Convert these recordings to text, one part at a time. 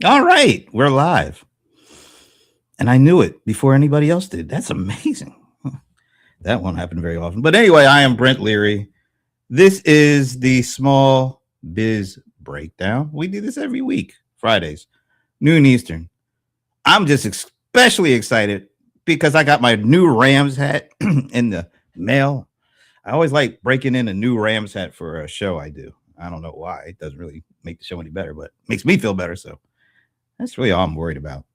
All right, we're live. And I knew it before anybody else did. That's amazing. That won't happen very often. But anyway, I am Brent Leary. This is the Small Biz Breakdown. We do this every week, Fridays, noon Eastern. I'm just especially excited because I got my new Rams hat in the mail. I always like breaking in a new Rams hat for a show I do. I don't know why. It doesn't really make the show any better, but it makes me feel better. So that's really all I'm worried about.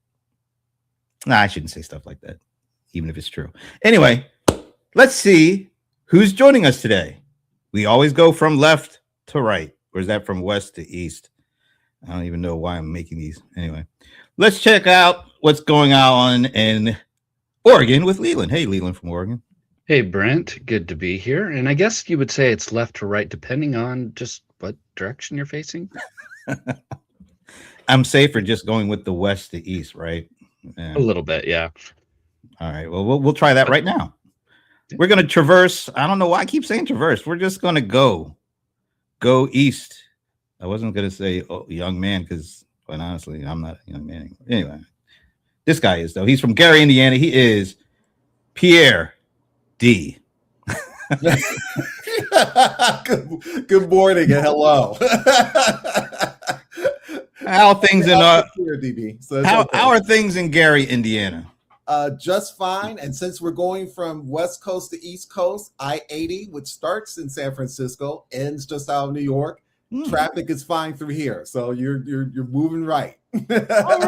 Nah, I shouldn't say stuff like that, even if it's true. Anyway, let's see who's joining us today. We always go from left to right, or is that from west to east? I don't even know why I'm making these. Anyway, let's check out what's going on in Oregon with Leland. Hey, Leland from Oregon. Hey, Brent, good to be here. And I guess you would say it's left to right, depending on just what direction you're facing. I'm safer just going with the west to east, right? Yeah. A little bit, yeah. All right. Well, we'll try that right now. We're going to traverse. I don't know why I keep saying traverse. We're just going to go east. I wasn't going to say young man because, quite honestly, I'm not a young man anymore. Anyway, this guy is, though. He's from Gary, Indiana. He is Pierre D. Good morning and hello. How are things in DB? So how are things in Gary, Indiana? Just fine. And since we're going from West Coast to East Coast, I-80, which starts in San Francisco, ends just out of New York. Traffic is fine through here, so you're moving right. All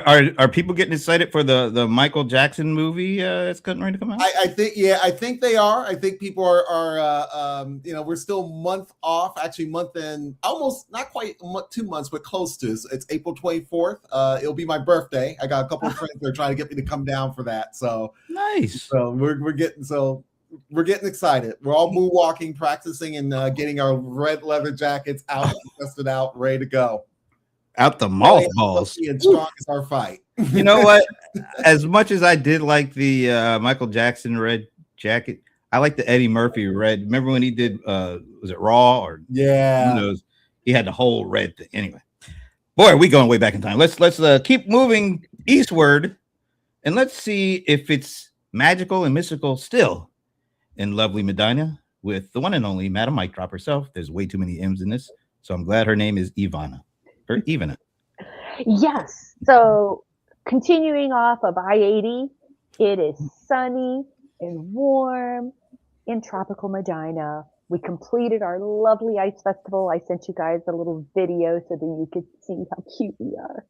right. Are people getting excited for the Michael Jackson movie that's getting ready to come out? I think they are. I think people are we're still month off, actually month and almost not quite 2 months, but close to. It's April 24th. It'll be my birthday. I got a couple of friends that are trying to get me to come down for that. So nice. So we're getting excited. We're all moonwalking, practicing, and getting our red leather jackets out, tested out, ready to go. Out the mothballs. And strong as our fight. You know what? As much as I did like the Michael Jackson red jacket, I like the Eddie Murphy red. Remember when he did was it Raw or yeah? Who knows? He had the whole red thing. Anyway, boy, we going way back in time. Let's keep moving eastward, and let's see if it's magical and mystical still in lovely Medina with the one and only Madam Mic Drop herself. There's way too many M's in this, so I'm glad her name is Ivana. Or Ivana. Yes. So continuing off of I-80, it is sunny and warm in tropical Medina. We completed our lovely ice festival. I sent you guys a little video so that you could see how cute we are.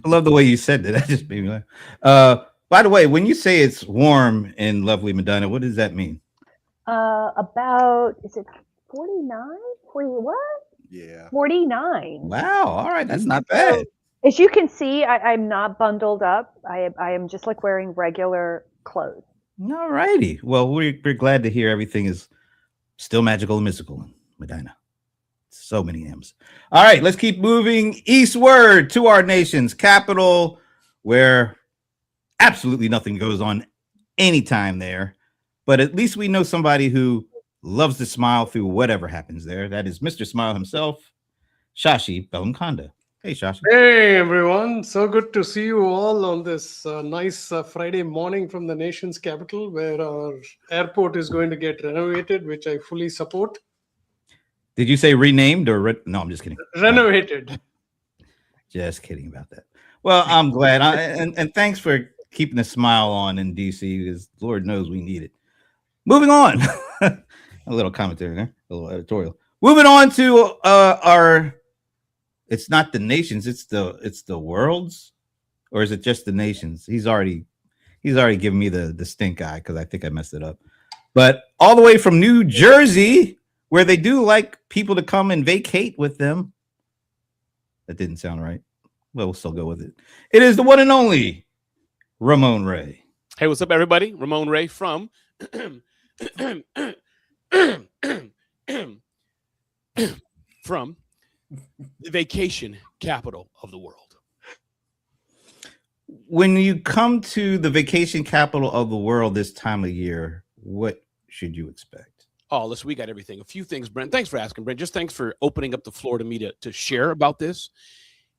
I love the way you said that. That just made me laugh. By the way, when you say it's warm in lovely Medina, what does that mean? About, is it 49? 40 what? Yeah. 49. Wow. All right. That's not bad. As you can see, I'm not bundled up. I am just like wearing regular clothes. All righty. Well, we're glad to hear everything is still magical and mystical in Medina. So many M's. All right. Let's keep moving eastward to our nation's capital, where absolutely nothing goes on anytime there. But at least we know somebody who loves to smile through whatever happens there. That is Mr. Smile himself, Shashi Belamkonda. Hey, Shashi. Hey, everyone. So good to see you all on this nice Friday morning from the nation's capital, where our airport is going to get renovated, which I fully support. Did you say renamed or no? I'm just kidding. Renovated. Just kidding about that. Well, I'm glad. And thanks for keeping a smile on in DC, because Lord knows we need it. Moving on. A little commentary there, a little editorial. Moving on to our, it's not the nations, it's the worlds, or is it just the nations? He's already given me the stink eye because I think I messed it up. But all the way from New Jersey, where they do like people to come and vacate with them. That didn't sound right. Well, we'll still go with it. It is the one and only Ramon Ray. Hey, what's up, everybody? Ramon Ray from from the vacation capital of the world. When you come to the vacation capital of the world this time of year, what should you expect? Oh, listen, we got everything. A few things, Brent. Thanks for asking, Brent. Just thanks for opening up the floor to me to share about this.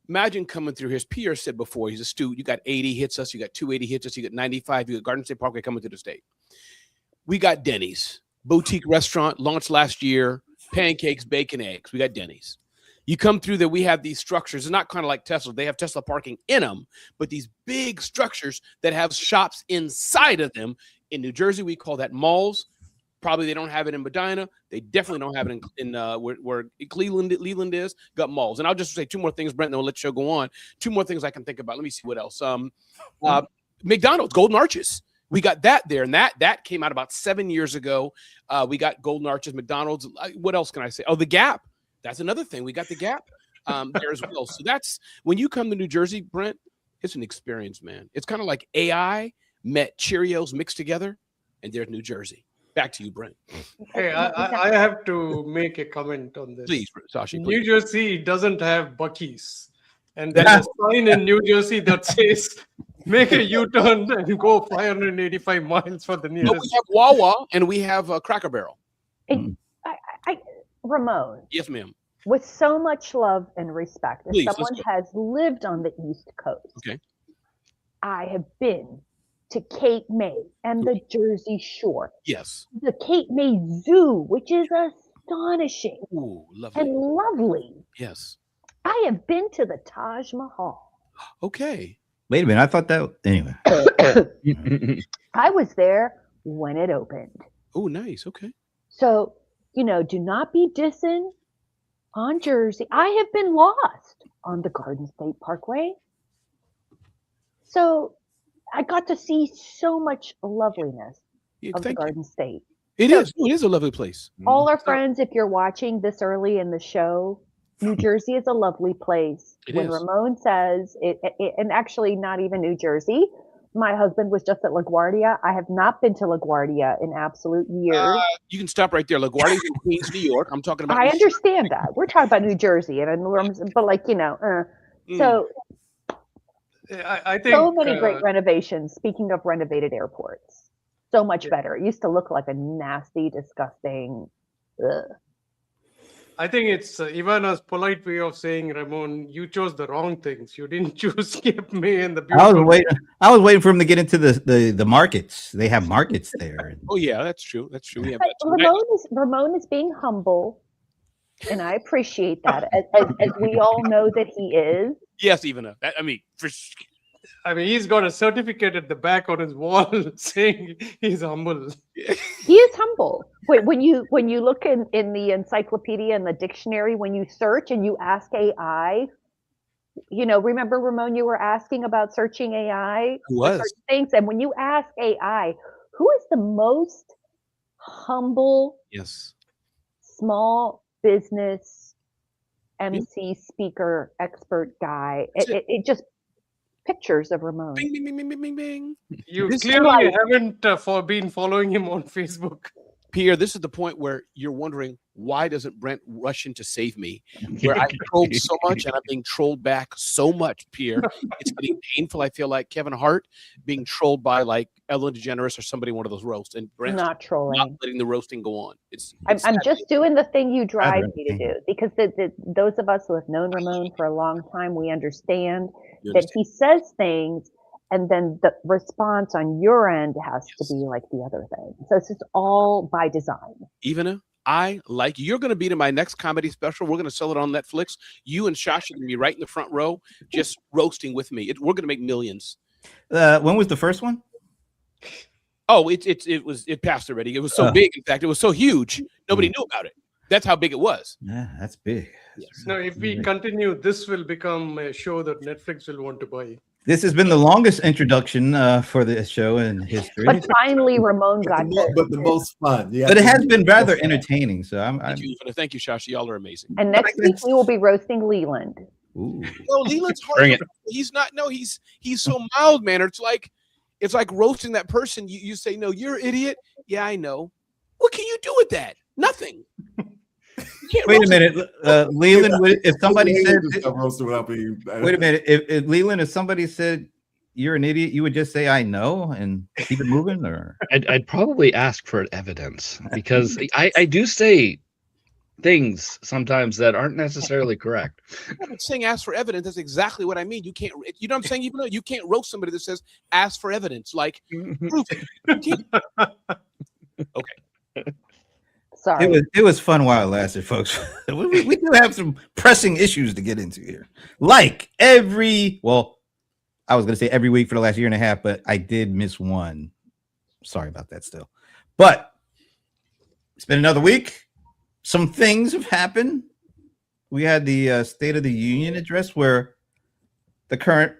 Imagine coming through here. As Pierre said before, he's a student. You got 80 hits us. You got 280 hits us. You got 95. You got Garden State Parkway coming to the state. We got Denny's. Boutique restaurant launched last year. Pancakes, bacon, eggs. We got Denny's. You come through there, we have these structures. It's not kind of like Tesla. They have Tesla parking in them, but these big structures that have shops inside of them. In New Jersey, we call that malls. Probably they don't have it in Medina. They definitely don't have it in where Leland is. Got malls. And I'll just say two more things, Brent, and we'll let the show go on. Two more things I can think about. Let me see what else. McDonald's, Golden Arches. We got that there, and that came out about 7 years ago. We got Golden Arches, McDonald's. What else can I say? Oh, the Gap. That's another thing. We got the Gap there as well. So that's when you come to New Jersey, Brent, it's an experience, man. It's kind of like AI met Cheerios mixed together, and there's New Jersey. Back to you, Brent. Hey, I have to make a comment on this. Please, Sashi. New Jersey doesn't have Buc-ee's. And there's a sign in New Jersey that says, make a U-turn and go 585 miles for the nearest. No, we have Wawa and we have Cracker Barrel. Ramon. Yes, ma'am. With so much love and respect, Please, as someone has lived on the East Coast, okay, I have been to Cape May and the Jersey Shore. Yes. The Cape May Zoo, which is astonishing. Ooh, lovely. And lovely. Yes. I have been to the Taj Mahal. Okay. Wait a minute. I thought that anyway. I was there when it opened. Oh, nice. Okay. So, do not be dissing on Jersey. I have been lost on the Garden State Parkway. So I got to see so much loveliness of the Garden State. It is a lovely place. All our friends, if you're watching this early in the show, New Jersey is a lovely place. When Ramon says it, and actually not even New Jersey, my husband was just at LaGuardia. I have not been to LaGuardia in absolute years. You can stop right there. LaGuardia in Queens, New York. I'm talking about. I understand that. We're talking about New Jersey, but so. I think So many great renovations. Speaking of renovated airports, so much better. It used to look like a nasty, disgusting. Ugh. I think it's Ivana's polite way of saying, Ramon, you chose the wrong things. You didn't choose Cape May and the beautiful. I was waiting for him to get into the markets. They have markets there. Oh yeah, that's true. That's true. We have Ramon is being humble, and I appreciate that. As we all know that he is. Yes, Ivana. He's got a certificate at the back on his wall saying he's humble. He is humble. When you look in the encyclopedia and the dictionary, when you search and you ask AI, remember, Ramon, you were asking about searching AI for things, and when you ask AI, who is the most humble, small business MC speaker expert guy? It just pictures of Ramon. Bing, bing, bing, bing, bing, bing. You clearly haven't been following him on Facebook. Pierre, this is the point where you're wondering, why doesn't Brent rush in to save me? Where I've trolled so much and I'm being trolled back so much, Pierre. It's getting painful. I feel like Kevin Hart being trolled by like Ellen DeGeneres or somebody, one of those roasts. And Brent not trolling. Not letting the roasting go on. I'm just doing the thing you drive me to do, because those of us who have known Ramon for a long time, we understand that he says things and then the response on your end has to be like the other thing. So it's just all by design. Ivana, I like you. You're going to be in my next comedy special. We're going to sell it on Netflix. You and Shasha are going to be right in the front row, just roasting with me. We're going to make millions. When was the first one? Oh, it passed already. It was so big. In fact, it was so huge. Nobody knew about it. That's how big it was. Yeah, that's big. Yes. Now, if we continue, this will become a show that Netflix will want to buy. This has been the longest introduction for the show in history. But finally, Ramon got but the most fun. Yeah, but it has been rather entertaining. So thank you, Shasha. Y'all are amazing. And next week we will be roasting Leland. Ooh. No, Leland's hard. He's not. No, he's so mild mannered. It's like roasting that person. You say, no, you're an idiot. Yeah, I know. What can you do with that? Nothing. Wait a minute, Leland. If somebody said, without being, wait a minute, if Leland, if somebody said you're an idiot, you would just say I know and keep it moving, or I'd probably ask for evidence because I do say things sometimes that aren't necessarily correct. I'm saying ask for evidence. That's exactly what I mean. You can't, you know what I'm saying? Even though you can't roast somebody that says ask for evidence, like proof it. You can't. Okay. Sorry. it was fun while it lasted, folks. we do have some pressing issues to get into here. Like I was going to say every week for the last year and a half, but I did miss one. Sorry about that still. But it's been another week. Some things have happened. We had the State of the Union address where the current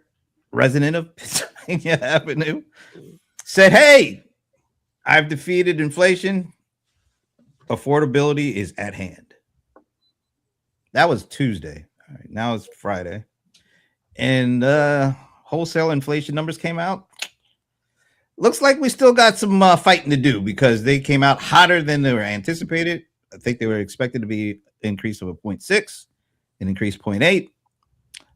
resident of Pennsylvania Avenue said, hey, I've defeated inflation. Affordability is at hand. That was Tuesday. All right, now it's Friday. And wholesale inflation numbers came out. Looks like we still got some fighting to do because they came out hotter than they were anticipated. I think they were expected to be an increase of a 0.6, an increase 0.8.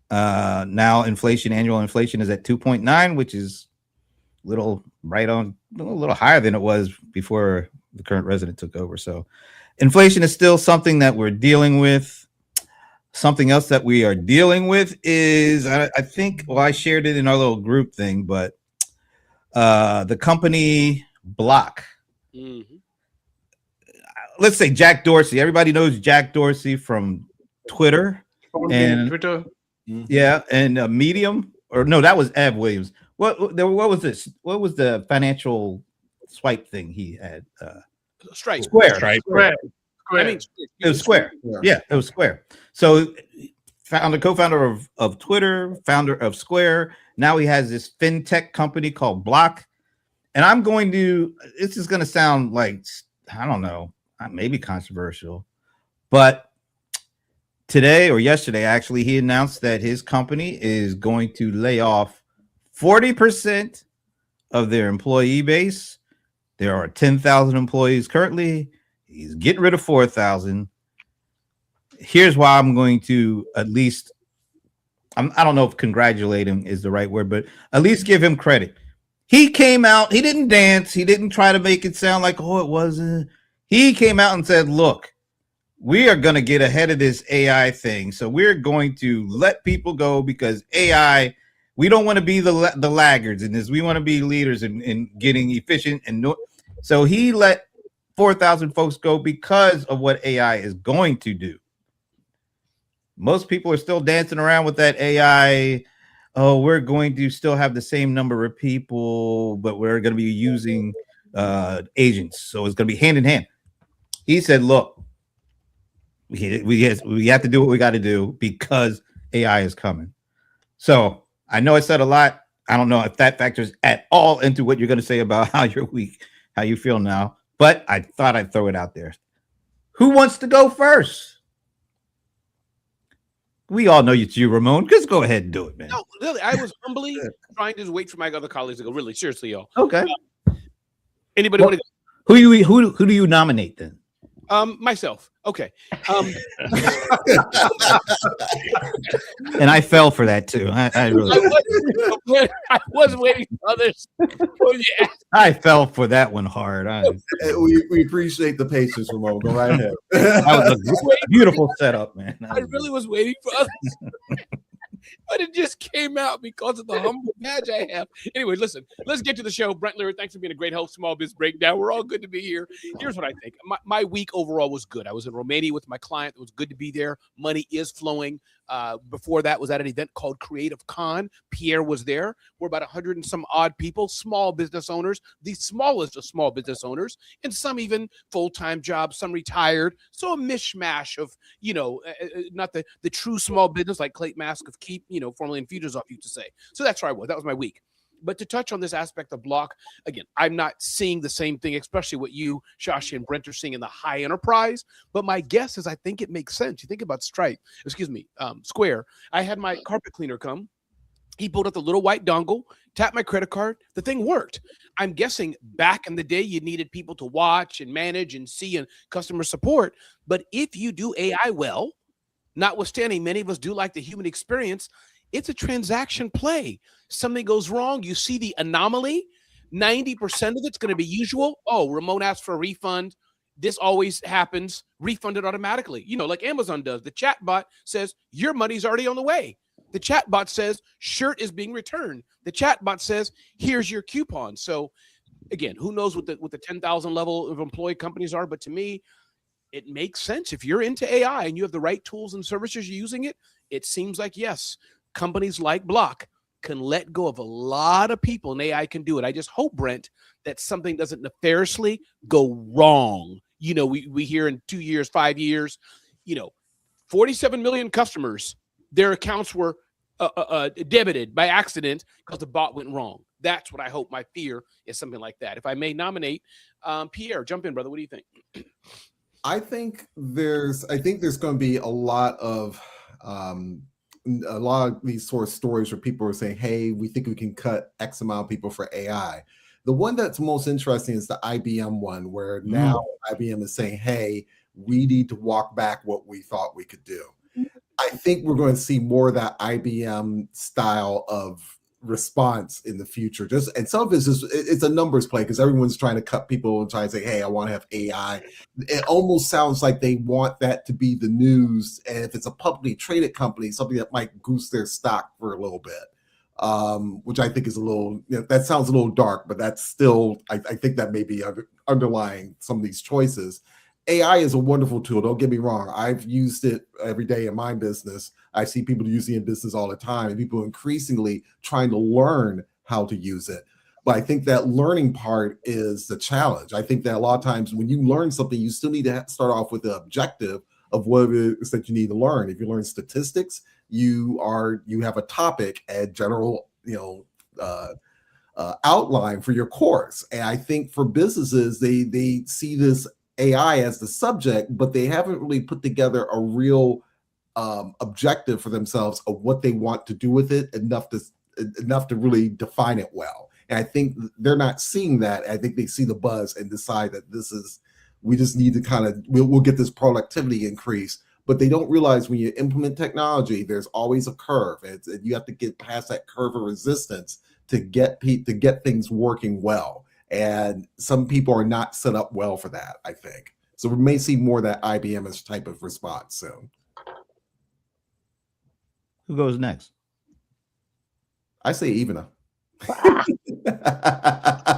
Now annual inflation is at 2.9, which is a little higher than it was before the current resident took over. So inflation is still something that we're dealing with. Something else that we are dealing with is, I think, I shared it in our little group thing, but the company Block. Mm-hmm. Let's say Jack Dorsey. Everybody knows Jack Dorsey from Twitter and Twitter. Yeah, and Medium, or no, that was Ev Williams. What was this? What was the financial swipe thing he had? Stripe. Square. I mean, it was Square. Yeah, it was Square. So, co-founder of Twitter, founder of Square. Now he has this fintech company called Block, and this is going to sound like, I don't know, maybe controversial, but today or yesterday, actually, he announced that his company is going to lay off 40% of their employee base. There are 10,000 employees currently. He's getting rid of 4,000. Here's why I'm going to at least, I don't know if congratulating is the right word, but at least give him credit. He came out, he didn't dance. He didn't try to make it sound like, oh, it wasn't. He came out and said, look, we are going to get ahead of this AI thing. So we're going to let people go because AI, we don't want to be the laggards in this. We want to be leaders in getting efficient. So he let 4,000 folks go because of what AI is going to do. Most people are still dancing around with that AI. Oh, we're going to still have the same number of people, but we're going to be using agents. So it's going to be hand in hand. He said, look, we have to do what we got to do because AI is coming. So I know I said a lot. I don't know if that factors at all into what you're going to say about how you feel now, but I thought I'd throw it out there. Who wants to go first? We all know it's you, Ramon. Just go ahead and do it, man. No, really, I was humbly trying to wait for my other colleagues to go. Really, seriously, y'all. Okay. Anybody want to go? Who do you nominate then? Myself. Okay. And I fell for that too. I was waiting for others. I fell for that one hard. We appreciate the patience, Ramon. Go right ahead. That was a beautiful setup, man. I really was waiting for others. But it just came out because of the humble badge I have. Anyway, listen, let's get to the show. Brent Leary, thanks for being a great host, Small Biz Breakdown. We're all good to be here. Here's what I think. My week overall was good. I was in Romania with my client. It was good to be there. Money is flowing. Before that was at an event called Creative Con. Pierre was there. We're about 100 and some odd people, small business owners, the smallest of small business owners, and some even full-time jobs, some retired. So a mishmash of, not the true small business like Clayton Mask of Keep, formerly Infusionsoft used to say. So that's where I was. That was my week. But to touch on this aspect of Block, again, I'm not seeing the same thing, especially what you, Shashi, and Brent are seeing in the high enterprise. But my guess is I think it makes sense. You think about Square. I had my carpet cleaner come. He pulled out the little white dongle, tapped my credit card. The thing worked. I'm guessing back in the day, you needed people to watch and manage and see and customer support. But if you do AI well, notwithstanding, many of us do like the human experience. It's a transaction play. Something goes wrong. You see the anomaly. 90% of it's going to be usual. Oh, Ramon asked for a refund. This always happens. Refunded automatically. You know, like Amazon does. The chat bot says, your money's already on the way. The chat bot says, shirt is being returned. The chat bot says, here's your coupon. So again, who knows what the 10,000 level of employee companies are, but to me, it makes sense. If you're into AI and you have the right tools and services, you're using it, it seems like, yes, companies like Block can let go of a lot of people and AI can do it. I just hope, Brent, that something doesn't nefariously go wrong. You know, we hear in 2 years, 5 years, 47 million customers, their accounts were debited by accident because the bot went wrong. That's what I hope. My fear is something like that. If I may nominate, Pierre, jump in, brother. What do you think? I think there's going to be a lot of these sort of stories where people are saying, hey, we think we can cut X amount of people for AI. The one that's most interesting is the IBM one, where now IBM is saying, hey, we need to walk back what we thought we could do. I think we're going to see more of that IBM style of response in the future. And some of it's a numbers play because everyone's trying to cut people and trying to say, hey, I want to have AI. It almost sounds like they want that to be the news. And if it's a publicly traded company, something that might goose their stock for a little bit, which I think is a little, that sounds a little dark, but that's still, I think that may be underlying some of these choices. AI is a wonderful tool. Don't get me wrong. I've used it every day in my business. I see people using it in business all the time, and people increasingly trying to learn how to use it. But I think that learning part is the challenge. I think that a lot of times when you learn something, you still need to start off with the objective of what it is that you need to learn. If you learn statistics, you have a topic and general, outline for your course. And I think for businesses, they see this AI as the subject, but they haven't really put together a real objective for themselves of what they want to do with it enough to really define it well. And I think they're not seeing that. I think they see the buzz and decide that we just need to we'll get this productivity increase. But they don't realize when you implement technology, there's always a curve, and you have to get past that curve of resistance to get things working well. And some people are not set up well for that, I think. So we may see more of that IBM type of response soon. Who goes next? I say Ivana.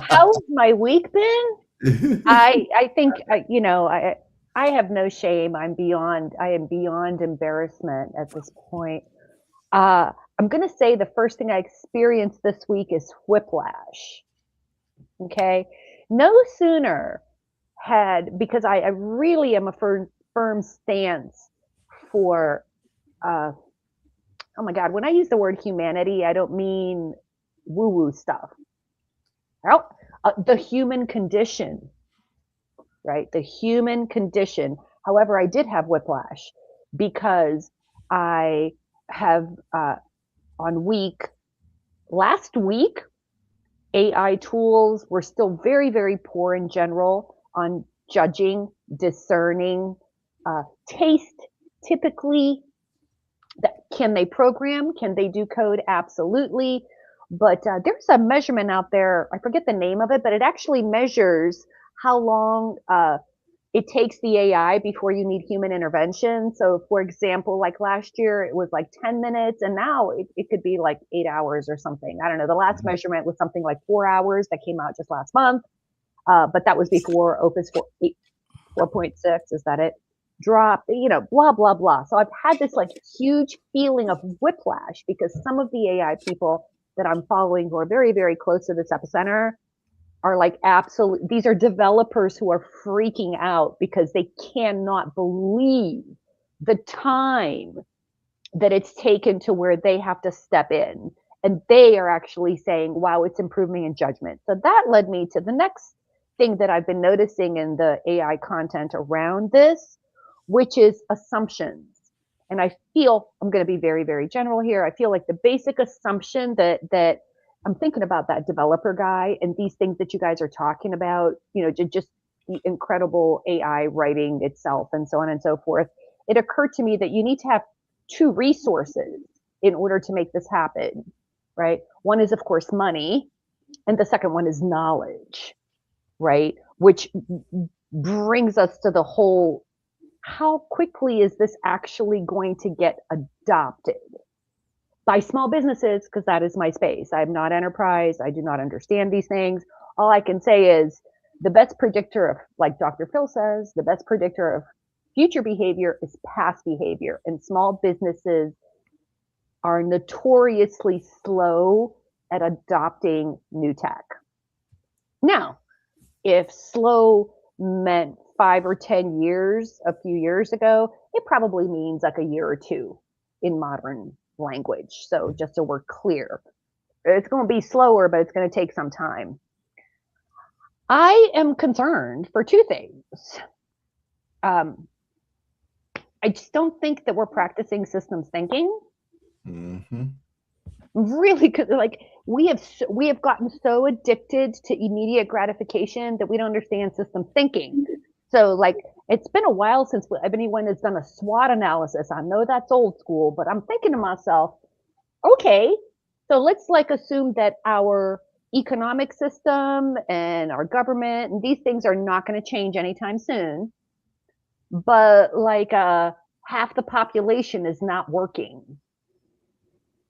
How's my week been? I think, I have no shame. I am beyond embarrassment at this point. I'm going to say the first thing I experienced this week is whiplash. Okay. No sooner because I really am a firm stance for, oh my God, when I use the word humanity, I don't mean woo-woo stuff. Well, the human condition, right? The human condition. However, I did have whiplash because I have last week, AI tools were still very, very poor in general on judging, discerning, taste. Typically, can they program? Can they do code? Absolutely. But there's a measurement out there. I forget the name of it, but it actually measures how long it takes the AI before you need human intervention. So for example, like last year, it was like 10 minutes and now it could be like 8 hours or something. I don't know. The last measurement was something like 4 hours that came out just last month. But that was before Opus 4.6. Is that it? Drop, blah, blah, blah. So I've had this like huge feeling of whiplash because some of the AI people that I'm following who are very, very close to this epicenter are like these are developers who are freaking out because they cannot believe the time that it's taken to where they have to step in. And they are actually saying, wow, it's improving in judgment. So that led me to the next thing that I've been noticing in the AI content around this, which is assumptions. And I feel, I'm going to be very, very general here. I feel like the basic assumption that I'm thinking about that developer guy and these things that you guys are talking about, just the incredible AI writing itself and so on and so forth. It occurred to me that you need to have two resources in order to make this happen, right? One is, of course, money, and the second one is knowledge, right? Which brings us to the whole, how quickly is this actually going to get adopted by small businesses? Because that is my space. I'm not enterprise. I do not understand these things. All I can say is the best predictor of, like Dr. Phil says, the best predictor of future behavior is past behavior. And small businesses are notoriously slow at adopting new tech. Now, if slow meant 5 or 10 years a few years ago, it probably means like a year or two in modern language. So just so we're clear, it's going to be slower, but it's going to take some time. I am concerned for two things. I just don't think that we're practicing systems thinking. Mm-hmm. Really, like we have gotten so addicted to immediate gratification that we don't understand system thinking. So like it's been a while since anyone has done a SWOT analysis. I know that's old school, but I'm thinking to myself, okay, so let's like assume that our economic system and our government and these things are not going to change anytime soon, but like half the population is not working.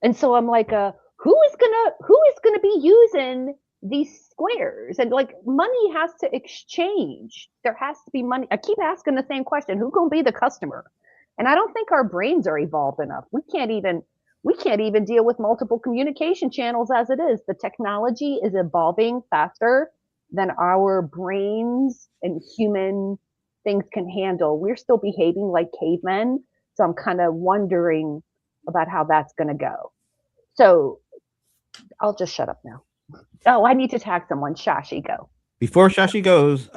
And so I'm like, who is gonna be using these squares? And like money has to exchange. There has to be money. I keep asking the same question, who's gonna be the customer? And I don't think our brains are evolved enough. We can't even deal with multiple communication channels as it is. The technology is evolving faster than our brains and human things can handle. We're still behaving like cavemen. So I'm kind of wondering about how that's going to go. So I'll just shut up now. Oh, I need to tag someone. Shashi, go. Before Shashi goes,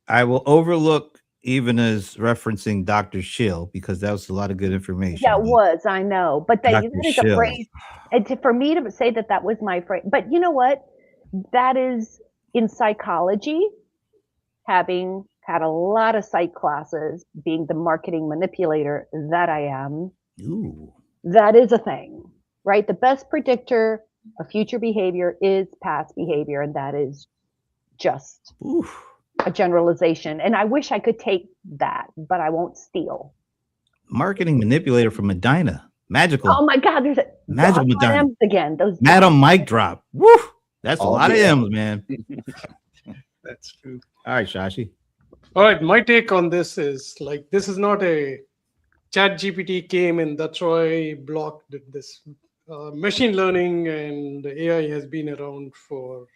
I will overlook even as referencing Dr. Schill because that was a lot of good information. Yeah, it was. I know. But that is a Schill. phrase. And for me to say that was my phrase. But you know what? That is in psychology, having had a lot of psych classes, being the marketing manipulator that I am. Ooh. That is a thing, right? The best predictor of future behavior is past behavior, and that is just a generalization. And I wish I could take that, but I won't steal. Marketing manipulator from Medina. Magical. Oh my God, there's a Magical Medina. M's again. Those Madam Mic Drop. Woo! That's a lot of M's, man. That's true. All right, Shashi. All right, my take on this is like this is not a Chat GPT came and that's why Block did this. Machine learning and AI has been around for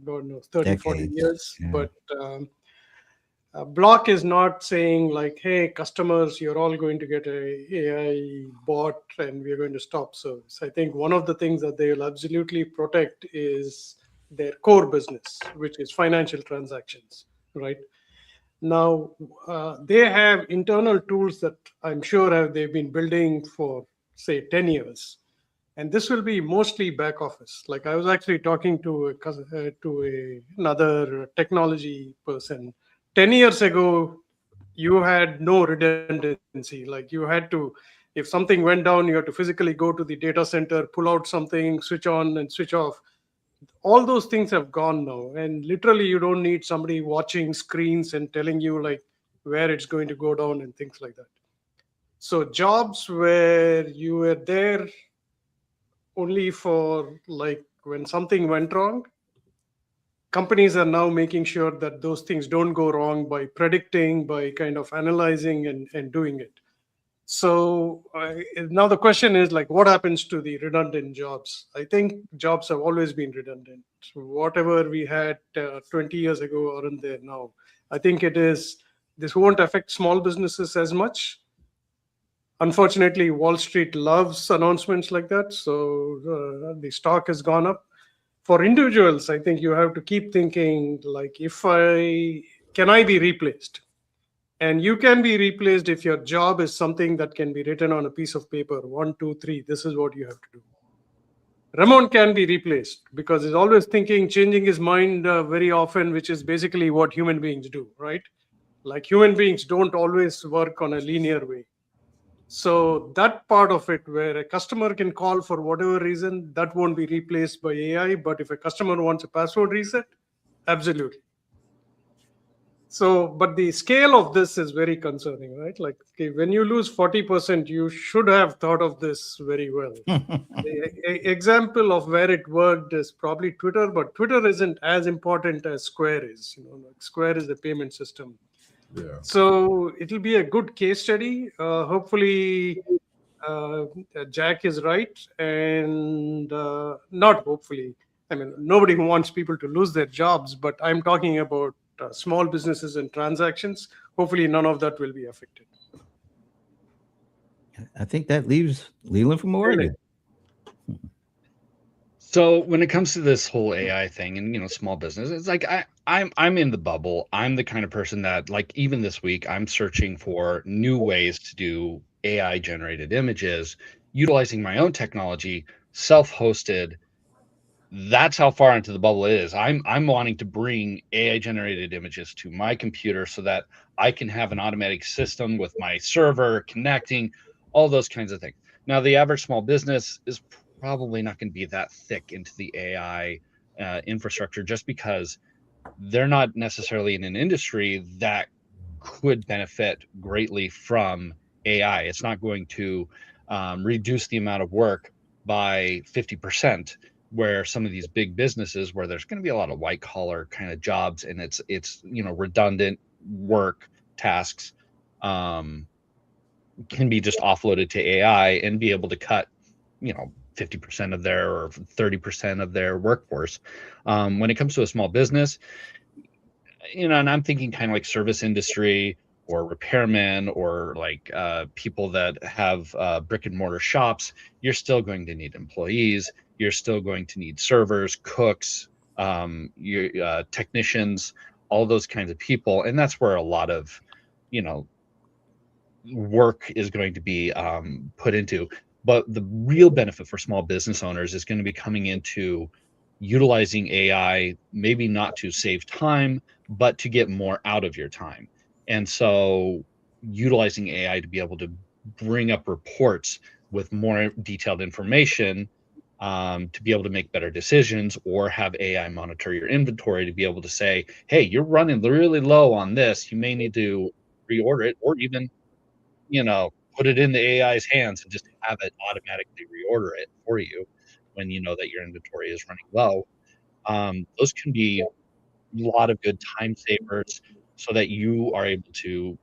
God knows 30, 40 years. Yeah. But Block is not saying like, hey, customers, you're all going to get a AI bot and we're going to stop service. I think one of the things that they will absolutely protect is their core business, which is financial transactions, right? Now, they have internal tools that I'm sure they've been building for, say, 10 years. And this will be mostly back office. Like I was actually talking to another technology person. 10 years ago, you had no redundancy. Like you had to, if something went down, you had to physically go to the data center, pull out something, switch on and switch off. All those things have gone now, and literally you don't need somebody watching screens and telling you like where it's going to go down and things like that. So jobs where you were there only for like when something went wrong, companies are now making sure that those things don't go wrong by predicting, by kind of analyzing and doing it. So now the question is like, what happens to the redundant jobs? I think jobs have always been redundant. So whatever we had 20 years ago aren't there now. I think this won't affect small businesses as much. Unfortunately, Wall Street loves announcements like that. So the stock has gone up. For individuals, I think you have to keep thinking like, can I be replaced? And you can be replaced if your job is something that can be written on a piece of paper. 1, 2, 3, this is what you have to do. Ramon can be replaced because he's always thinking, changing his mind very often, which is basically what human beings do, right? Like human beings don't always work on a linear way. So that part of it, where a customer can call for whatever reason, that won't be replaced by AI. But if a customer wants a password reset, absolutely. So, but the scale of this is very concerning, right? Like, okay, when you lose 40%, you should have thought of this very well. The example of where it worked is probably Twitter, but Twitter isn't as important as Square is. Like Square is the payment system. Yeah. So it'll be a good case study. Hopefully, Jack is right, and not hopefully. I mean, nobody wants people to lose their jobs, but I'm talking about small businesses and transactions. Hopefully, none of that will be affected. I think that leaves Leland from Oregon. So when it comes to this whole AI thing and small business, it's like I'm in the bubble. I'm the kind of person that, like, even this week I'm searching for new ways to do AI generated images utilizing my own technology, self-hosted. That's how far into the bubble it is. I'm wanting to bring AI generated images to my computer so that I can have an automatic system with my server connecting, all those kinds of things. Now, the average small business is probably not going to be that thick into the AI infrastructure, just because they're not necessarily in an industry that could benefit greatly from AI. It's not going to reduce the amount of work by 50%, where some of these big businesses, where there's going to be a lot of white collar kind of jobs, and it's redundant work tasks, can be just offloaded to AI and be able to cut 50% of their or 30% of their workforce. When it comes to a small business, and I'm thinking kind of like service industry or repairmen or like people that have brick and mortar shops, you're still going to need employees. You're still going to need servers, cooks, your technicians, all those kinds of people. And that's where a lot of, work is going to be put into. But the real benefit for small business owners is going to be coming into utilizing AI, maybe not to save time, but to get more out of your time. And so utilizing AI to be able to bring up reports with more detailed information, to be able to make better decisions, or have AI monitor your inventory to be able to say, hey, you're running really low on this. You may need to reorder it, or even put it in the AI's hands and just have it automatically reorder it for you when you know that your inventory is running low. Those can be a lot of good time savers so that you are able to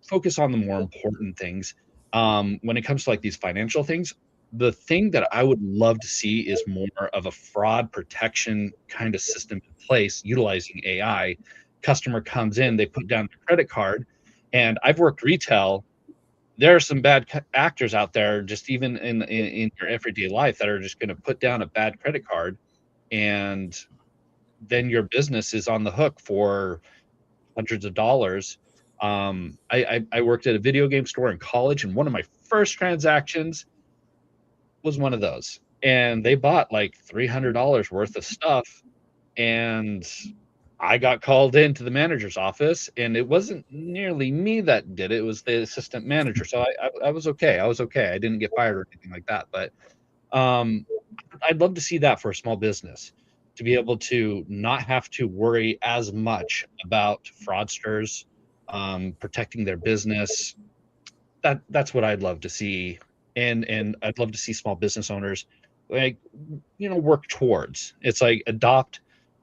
focus on the more important things. When it comes to like these financial things, the thing that I would love to see is more of a fraud protection kind of system in place utilizing AI. Customer comes in, they put down their credit card, and I've worked retail. There are some bad actors out there, just even in your everyday life, that are just going to put down a bad credit card, and then your business is on the hook for hundreds of dollars. I worked at a video game store in college, and one of my first transactions was one of those, and they bought like $300 worth of stuff, and I got called into the manager's office, and it wasn't nearly me that did it. It was the assistant manager. So I was okay. I was okay. I didn't get fired or anything like that. But I'd love to see that for a small business, to be able to not have to worry as much about fraudsters protecting their business. That's what I'd love to see. And I'd love to see small business owners work towards. It's like adopt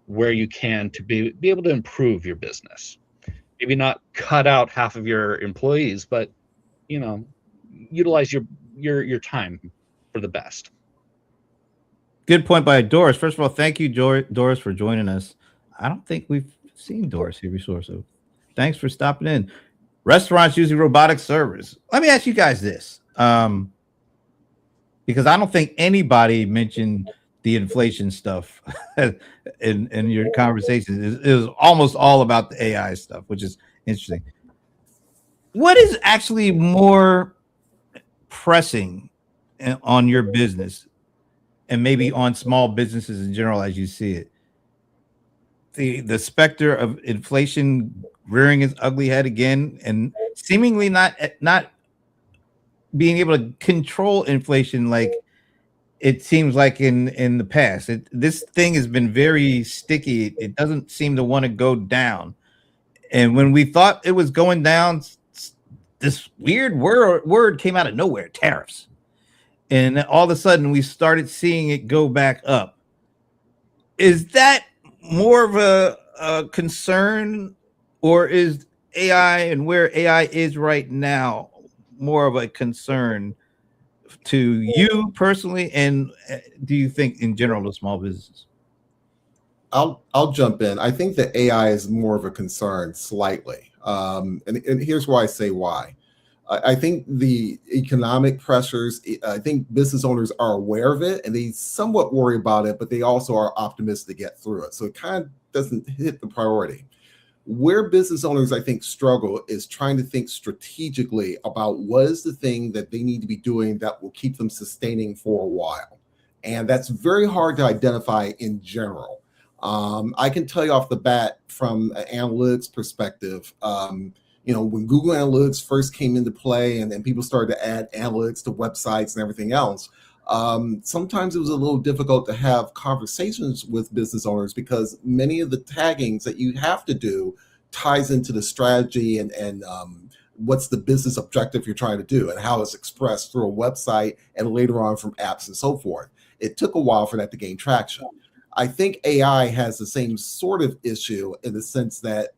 where you can to be able to improve your business. Maybe not cut out half of your employees, but utilize your time for the best. Good point by Doris. First of all, thank you, Doris, for joining us. I don't think we've seen Doris here before, so thanks for stopping in. Restaurants using robotic servers. Let me ask you guys this, because I don't think anybody mentioned the inflation stuff in your conversations. It was almost all about the AI stuff, which is interesting. What is actually more pressing on your business, and maybe on small businesses in general as you see it? The specter of inflation rearing its ugly head again, and seemingly not being able to control inflation like it seems like in the past. This thing has been very sticky. It doesn't seem to want to go down. And when we thought it was going down, this weird word came out of nowhere, tariffs. And all of a sudden we started seeing it go back up. Is that more of a concern, or is AI and where AI is right now more of a concern to you personally, and do you think in general to small businesses? I'll jump in. I think that AI is more of a concern slightly, and here's why I say why. I think the economic pressures. I think business owners are aware of it, and they somewhat worry about it, but they also are optimistic to get through it. So it kind of doesn't hit the priority. Where business owners, I think, struggle is trying to think strategically about what is the thing that they need to be doing that will keep them sustaining for a while. And that's very hard to identify in general. I can tell you off the bat from an analytics perspective, when Google Analytics first came into play and then people started to add analytics to websites and everything else, sometimes it was a little difficult to have conversations with business owners because many of the taggings that you have to do ties into the strategy and what's the business objective you're trying to do and how it's expressed through a website and later on from apps and so forth. It took a while for that to gain traction. I think AI has the same sort of issue in the sense that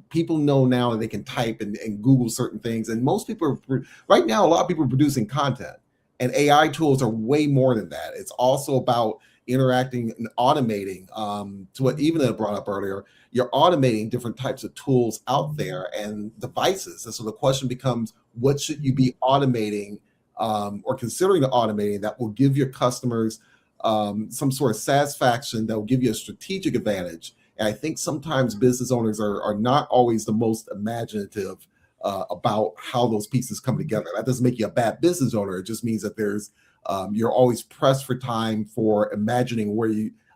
people know now that they can type and Google certain things. And most people right now, a lot of people are producing content. And AI tools are way more than that. It's also about interacting and automating. To what Evelyn brought up earlier, you're automating different types of tools out there and devices. And so the question becomes, what should you be automating or considering automating that will give your customers some sort of satisfaction that will give you a strategic advantage? And I think sometimes business owners are not always the most imaginative about how those pieces come together. That doesn't make you a bad business owner. It just means that you're always pressed for time for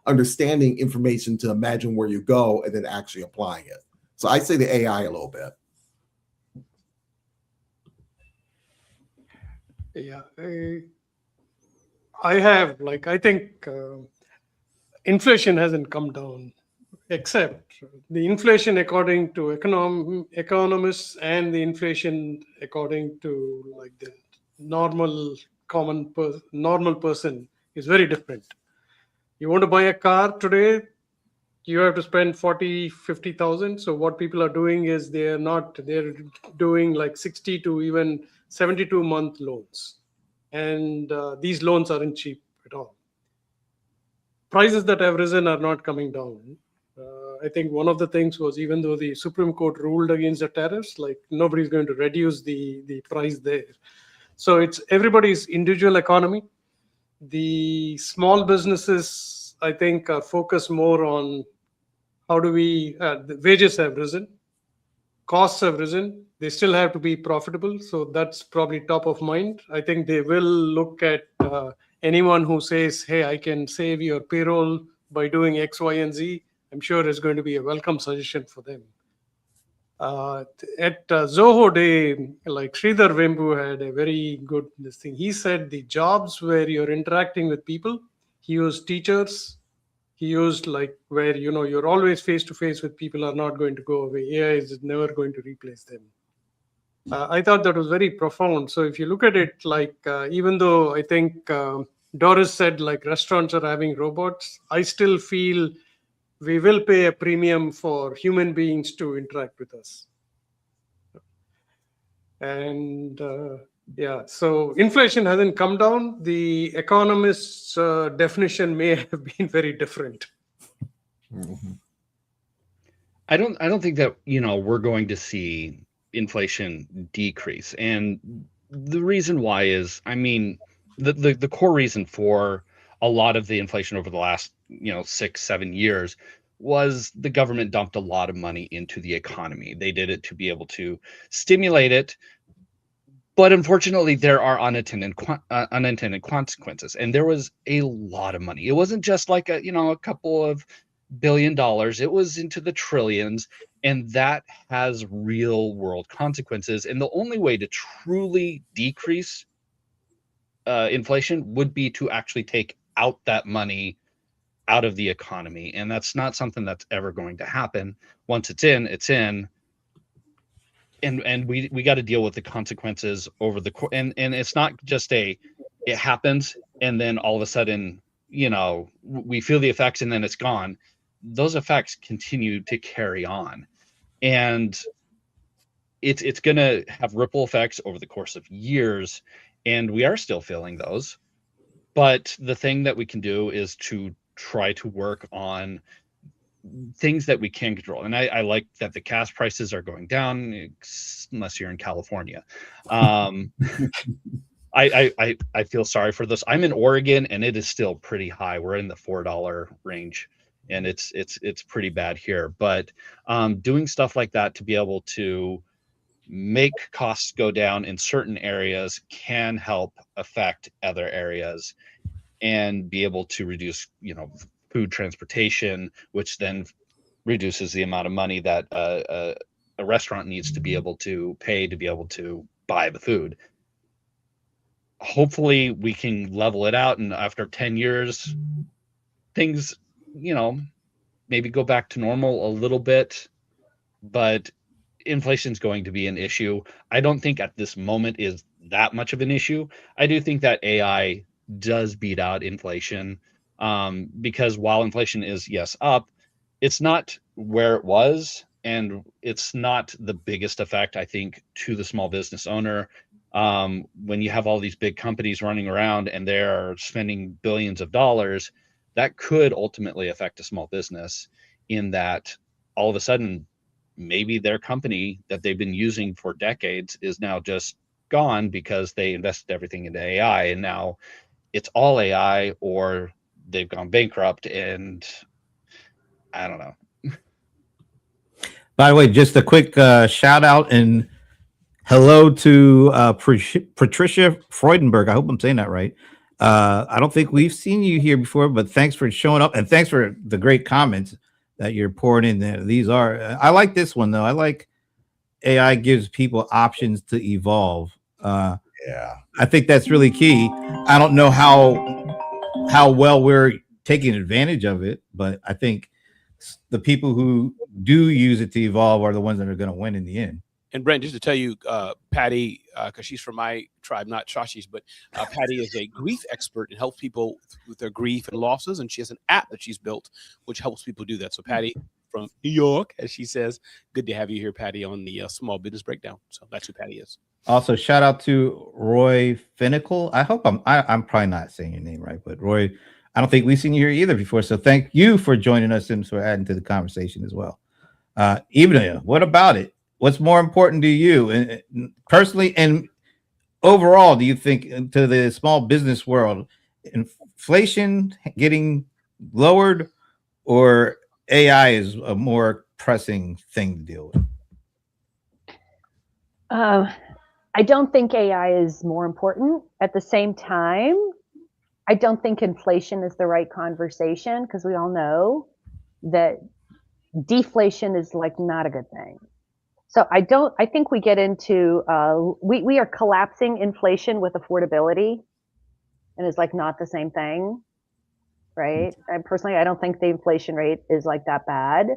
understanding information to imagine where you go and then actually applying it. So I'd say the AI a little bit. Yeah, I think inflation hasn't come down, except the inflation according to economists and the inflation according to like the normal person is very different. You want to buy a car today, you have to spend 40,000-50,000. So what people are doing is they're doing like 60 to even 72-month loans. And these loans aren't cheap at all. Prices that have risen are not coming down. I think one of the things was, even though the Supreme Court ruled against the tariffs, like nobody's going to reduce the price there. So it's everybody's individual economy. The small businesses, I think, are focused more on how do the wages have risen, costs have risen, they still have to be profitable. So that's probably top of mind. I think they will look at anyone who says, hey, I can save your payroll by doing X, Y, and Z. I'm sure it's going to be a welcome suggestion for them. At Zoho Day, like Sridhar Vembu had a very good thing. He said the jobs where you're interacting with people, he used teachers, he used like where you're always face to face with people are not going to go away. AI is never going to replace them. I thought that was very profound. So if you look at it, like even though I think Doris said like restaurants are having robots, I still feel we will pay a premium for human beings to interact with us. And so inflation hasn't come down. The economist's definition may have been very different. Mm-hmm. I don't think that we're going to see inflation decrease, and the reason why is, I mean, the core reason for a lot of the inflation over the last 6-7 years was the government dumped a lot of money into the economy. They did it to be able to stimulate it, but unfortunately there are unintended consequences, and there was a lot of money. It wasn't just like a couple of $1 billion. It was into the trillions, and that has real world consequences. And the only way to truly decrease inflation would be to actually take out that money out of the economy, and that's not something that's ever going to happen. Once it's in, and we got to deal with the consequences over the and it's not just it happens and then all of a sudden, you know, we feel the effects and then it's gone. Those effects continue to carry on, and it's going to have ripple effects over the course of years, and we are still feeling those. But the thing that we can do is to try to work on things that we can control. And I like that the gas prices are going down, unless you're in California. I feel sorry for this. I'm in Oregon and it is still pretty high. We're in the $4 range, and it's pretty bad here. But doing stuff like that to be able to make costs go down in certain areas can help affect other areas, and be able to reduce, you know, food transportation, which then reduces the amount of money that a restaurant needs to be able to pay to be able to buy the food. Hopefully we can level it out, and after 10 years, things, you know, maybe go back to normal a little bit, but inflation is going to be an issue. I don't think at this moment is that much of an issue. I do think that AI does beat out inflation, because while inflation is, yes, up, it's not where it was, and it's not the biggest effect, I think, to the small business owner. When you have all these big companies running around and they're spending billions of dollars, that could ultimately affect a small business, in that all of a sudden maybe their company that they've been using for decades is now just gone because they invested everything into AI, and now it's all AI, or they've gone bankrupt, and I don't know. By the way, just a quick shout out and hello to Patricia Freudenberg. I hope I'm saying that right. I don't think we've seen you here before, but thanks for showing up, and thanks for the great comments that you're pouring in there. These are, I like this one though. I like AI gives people options to evolve. Yeah. I think that's really key. I don't know how well we're taking advantage of it, but I think the people who do use it to evolve are the ones that are going to win in the end. And Brent, just to tell you, Patty, because she's from my tribe, not Shashi's, but Patty is a grief expert and helps people with their grief and losses. And she has an app that she's built, which helps people do that. So Patty from New York, as she says, good to have you here, Patty, on the Small Business Breakdown. So that's who Patty is. Also, shout out to Roy Finnicle. I hope I'm probably not saying your name right, but Roy, I don't think we've seen you here either before. So thank you for joining us and for adding to the conversation as well. Ibn, what about it? What's more important to you personally and overall, do you think, to the small business world? Inflation getting lowered, or AI is a more pressing thing to deal with? I don't think AI is more important. At the same time, I don't think inflation is the right conversation, because we all know that deflation is like not a good thing. So I think we get into, we are collapsing inflation with affordability, and it's like not the same thing, right? And personally, I don't think the inflation rate is like that bad.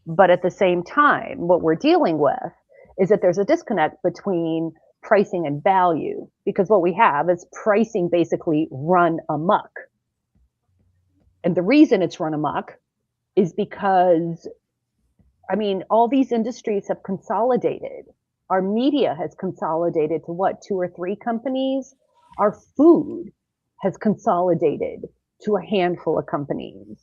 But at the same time, what we're dealing with is that there's a disconnect between pricing and value, because what we have is pricing basically run amok. And the reason it's run amok is because, I mean, all these industries have consolidated. Our media has consolidated to what, 2 or 3 companies? Our food has consolidated to a handful of companies.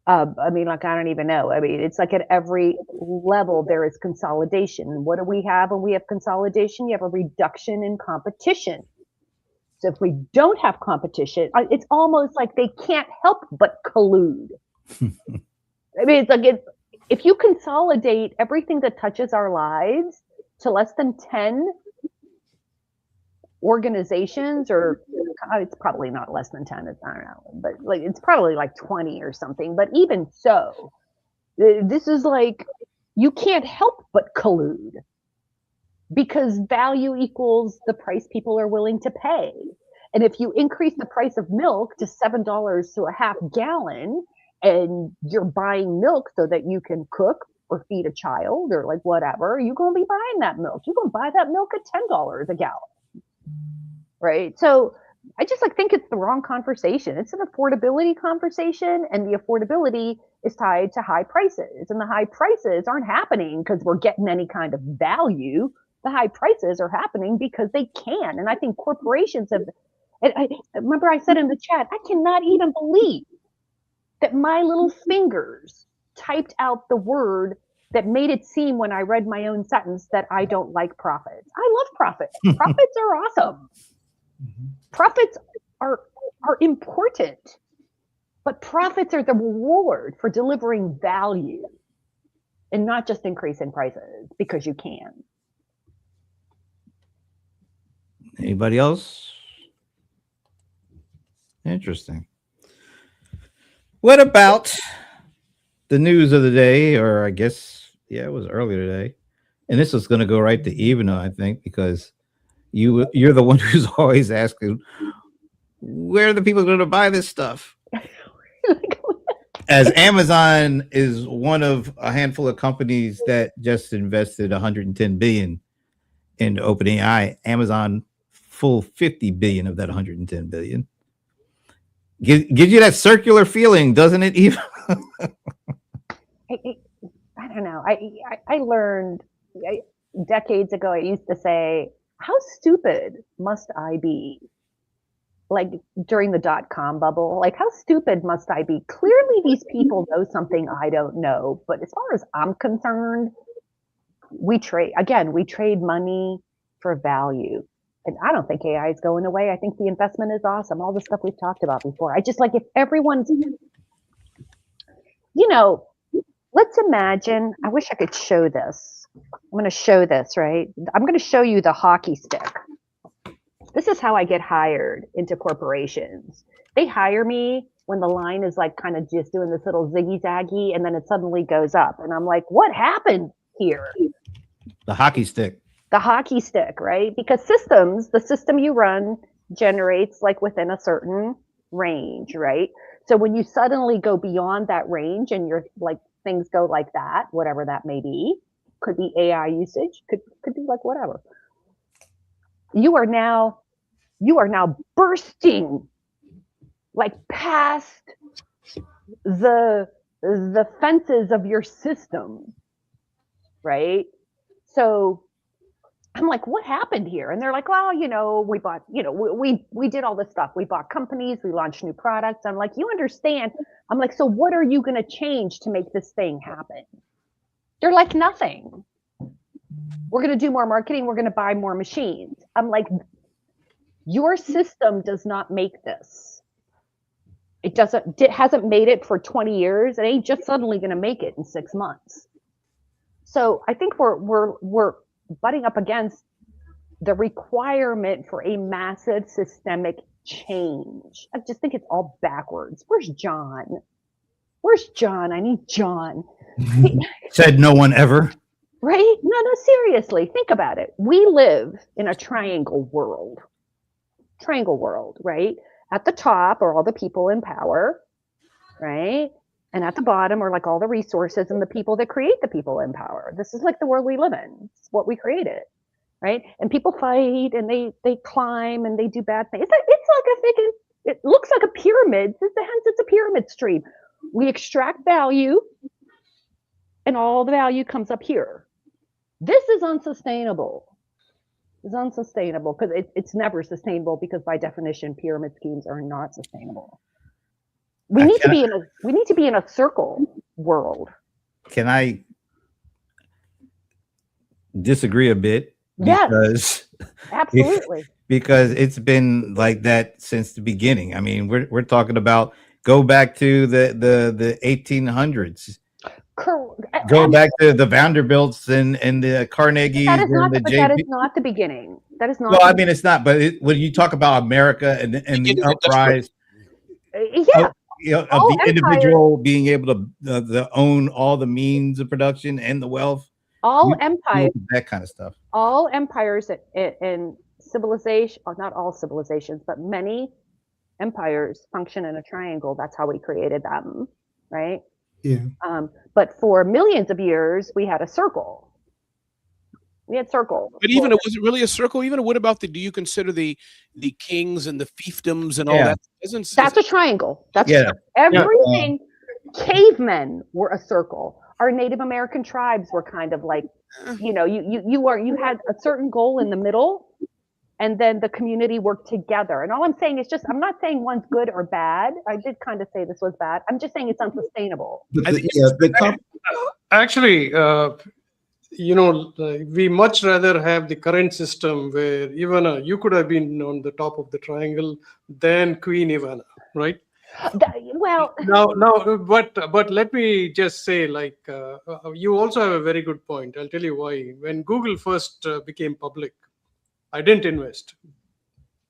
I mean, like, I don't even know. I mean, it's like at every level there is consolidation. What do we have when we have consolidation? You have a reduction in competition. So if we don't have competition, it's almost like they can't help but collude. I mean, it's like if you consolidate everything that touches our lives to less than 10 organizations, or it's probably not less than 10, I don't know, but like it's probably like 20 or something. But even so, this is like, you can't help but collude, because value equals the price people are willing to pay. And if you increase the price of milk to $7 to a half gallon, and you're buying milk so that you can cook or feed a child or like whatever, you're going to be buying that milk. You're going to buy that milk at $10 a gallon, right? So I just like think it's the wrong conversation. It's an affordability conversation, and the affordability is tied to high prices, and the high prices aren't happening because we're getting any kind of value. The high prices are happening because they can. And I think corporations have, I remember I said in the chat, I cannot even believe that my little fingers typed out the word that made it seem when I read my own sentence that I don't like profits. I love profits. Profits are awesome. Profits are important, but profits are the reward for delivering value and not just increasing prices because you can. Anybody else? Interesting. What about the news of the day? Or I guess, yeah, it was earlier today. And this is going to go right to Evana, I think, because you're the one who's always asking, where are the people going to buy this stuff? As Amazon is one of a handful of companies that just invested 110 billion in OpenAI, Amazon full 50 billion of that 110 billion. Gives you that circular feeling, doesn't it, Eva? I don't know. I learned decades ago, I used to say, how stupid must I be? Like during the .com bubble, like how stupid must I be? Clearly these people know something I don't know. But as far as I'm concerned, we trade money for value. And I don't think AI is going away. I think the investment is awesome. All the stuff we've talked about before. I just like if everyone's, let's imagine, I wish I could show this. I'm going to show this, right? I'm going to show you the hockey stick. This is how I get hired into corporations. They hire me when the line is like kind of just doing this little ziggy zaggy, and then it suddenly goes up. And I'm like, what happened here? The hockey stick. The hockey stick, right? Because the system you run generates like within a certain range, right? So when you suddenly go beyond that range and you're like, things go like that, whatever that may be, could be AI usage, could be like whatever. You are now bursting like past the fences of your system, right? So I'm like, what happened here? And they're like, well, we bought, we did all this stuff. We bought companies, we launched new products. I'm like, you understand? I'm like, so what are you going to change to make this thing happen? They're like, nothing. We're going to do more marketing. We're going to buy more machines. I'm like, your system does not make this. It hasn't made it for 20 years. It ain't just suddenly going to make it in 6 months. So I think we're butting up against the requirement for a massive systemic change. I just think it's all backwards. Where's John? I need John. Said no one ever. Right? No, seriously, think about it. We live in a triangle world, right? At the top are all the people in power, right? And at the bottom are like all the resources and the people that create the people in power. This is like the world we live in. It's what we created, right? And people fight and they climb and they do bad things. It looks like a pyramid. Hence it's a pyramid scheme. We extract value and all the value comes up here. This is unsustainable. It's unsustainable because it's never sustainable because by definition, pyramid schemes are not sustainable. We need to be in a circle world. Can I disagree a bit? Yes, absolutely. Because it's been like that since the beginning. I mean, we're talking about go back to the 1800s. Go back to the Vanderbilts and the Carnegies. That is not the beginning. That is not. Well, I mean, it's not. But when you talk about America and the uprise, the individual being able to own all the means of production and the wealth. Empires, that kind of stuff. All empires and civilization, or not all civilizations, but many empires function in a triangle. That's how we created them, right? Yeah. But for millions of years, we had a circle. We had circles. But even was it really a circle? Even what about do you consider the kings and the fiefdoms and all Yeah. that? That's a triangle. That's Yeah. everything. Cavemen were a circle. Our Native American tribes were kind of like, you had a certain goal in the middle, and then the community worked together. And all I'm saying is I'm not saying one's good or bad. I did kind of say this was bad. I'm just saying it's unsustainable. Actually, we much rather have the current system where Ivana, you could have been on the top of the triangle than Queen Ivana, right? But let me just say, you also have a very good point. I'll tell you why. When Google first became public, I didn't invest.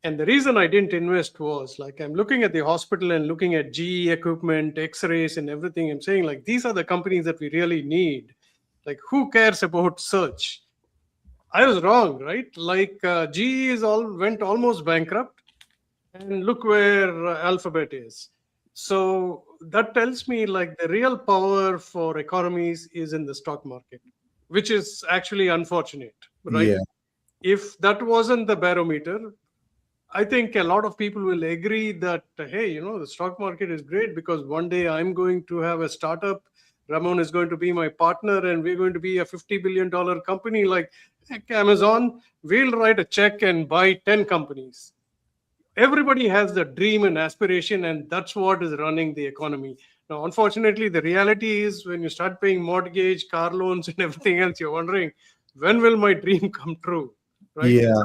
And the reason I didn't invest was I'm looking at the hospital and looking at GE equipment, X-rays and everything. I'm saying these are the companies that we really need. Who cares about search? I was wrong, right? GE went almost bankrupt, and look where Alphabet is. So that tells me the real power for economies is in the stock market, which is actually unfortunate, right? Yeah. If that wasn't the barometer, I think a lot of people will agree that, hey, the stock market is great because one day I'm going to have a startup. Ramon is going to be my partner and we're going to be a $50 billion company like Amazon. We'll write a check and buy 10 companies. Everybody has the dream and aspiration, and that's what is running the economy. Now, unfortunately, the reality is when you start paying mortgage, car loans, and everything else, you're wondering, when will my dream come true? Right? Yeah,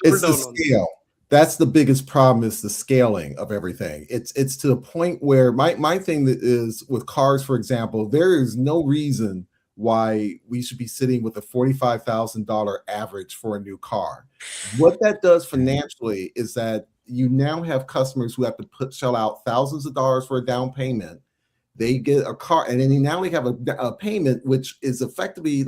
it's the scale. That's the biggest problem, is the scaling of everything. It's to the point where my thing that is with cars, for example, there is no reason why we should be sitting with a $45,000 average for a new car. What that does financially is that you now have customers who have to shell out thousands of dollars for a down payment. They get a car, and then now they have a payment which is effectively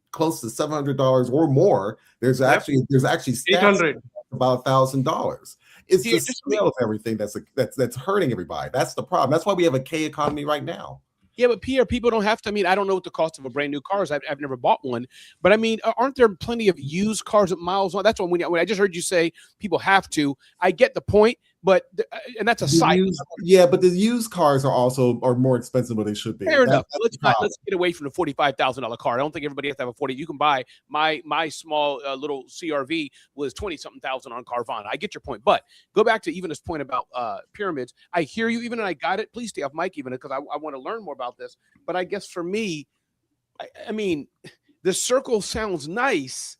close to $700 or more. There's actually stats 800. about $1,000. It's the scale of everything that's hurting everybody. That's the problem. That's why we have a K economy right now. Yeah, but Pierre, people don't have to. I mean, I don't know what the cost of a brand new car is. I've never bought one, but I mean, aren't there plenty of used cars at miles on? That's when I just heard you say people have to. I get the point, but and that's a side. Yeah, but the used cars are more expensive than they should be. Fair enough. Let's get away from the $45,000 car. I don't think everybody has to have a 40. You can buy my small little CRV was 20-something thousand on Carvana. I get your point, but go back to even this point about pyramids. I hear you, even, and I got it. Please stay off mic, even, because I want to learn more about this. But I guess for me, I mean, the circle sounds nice,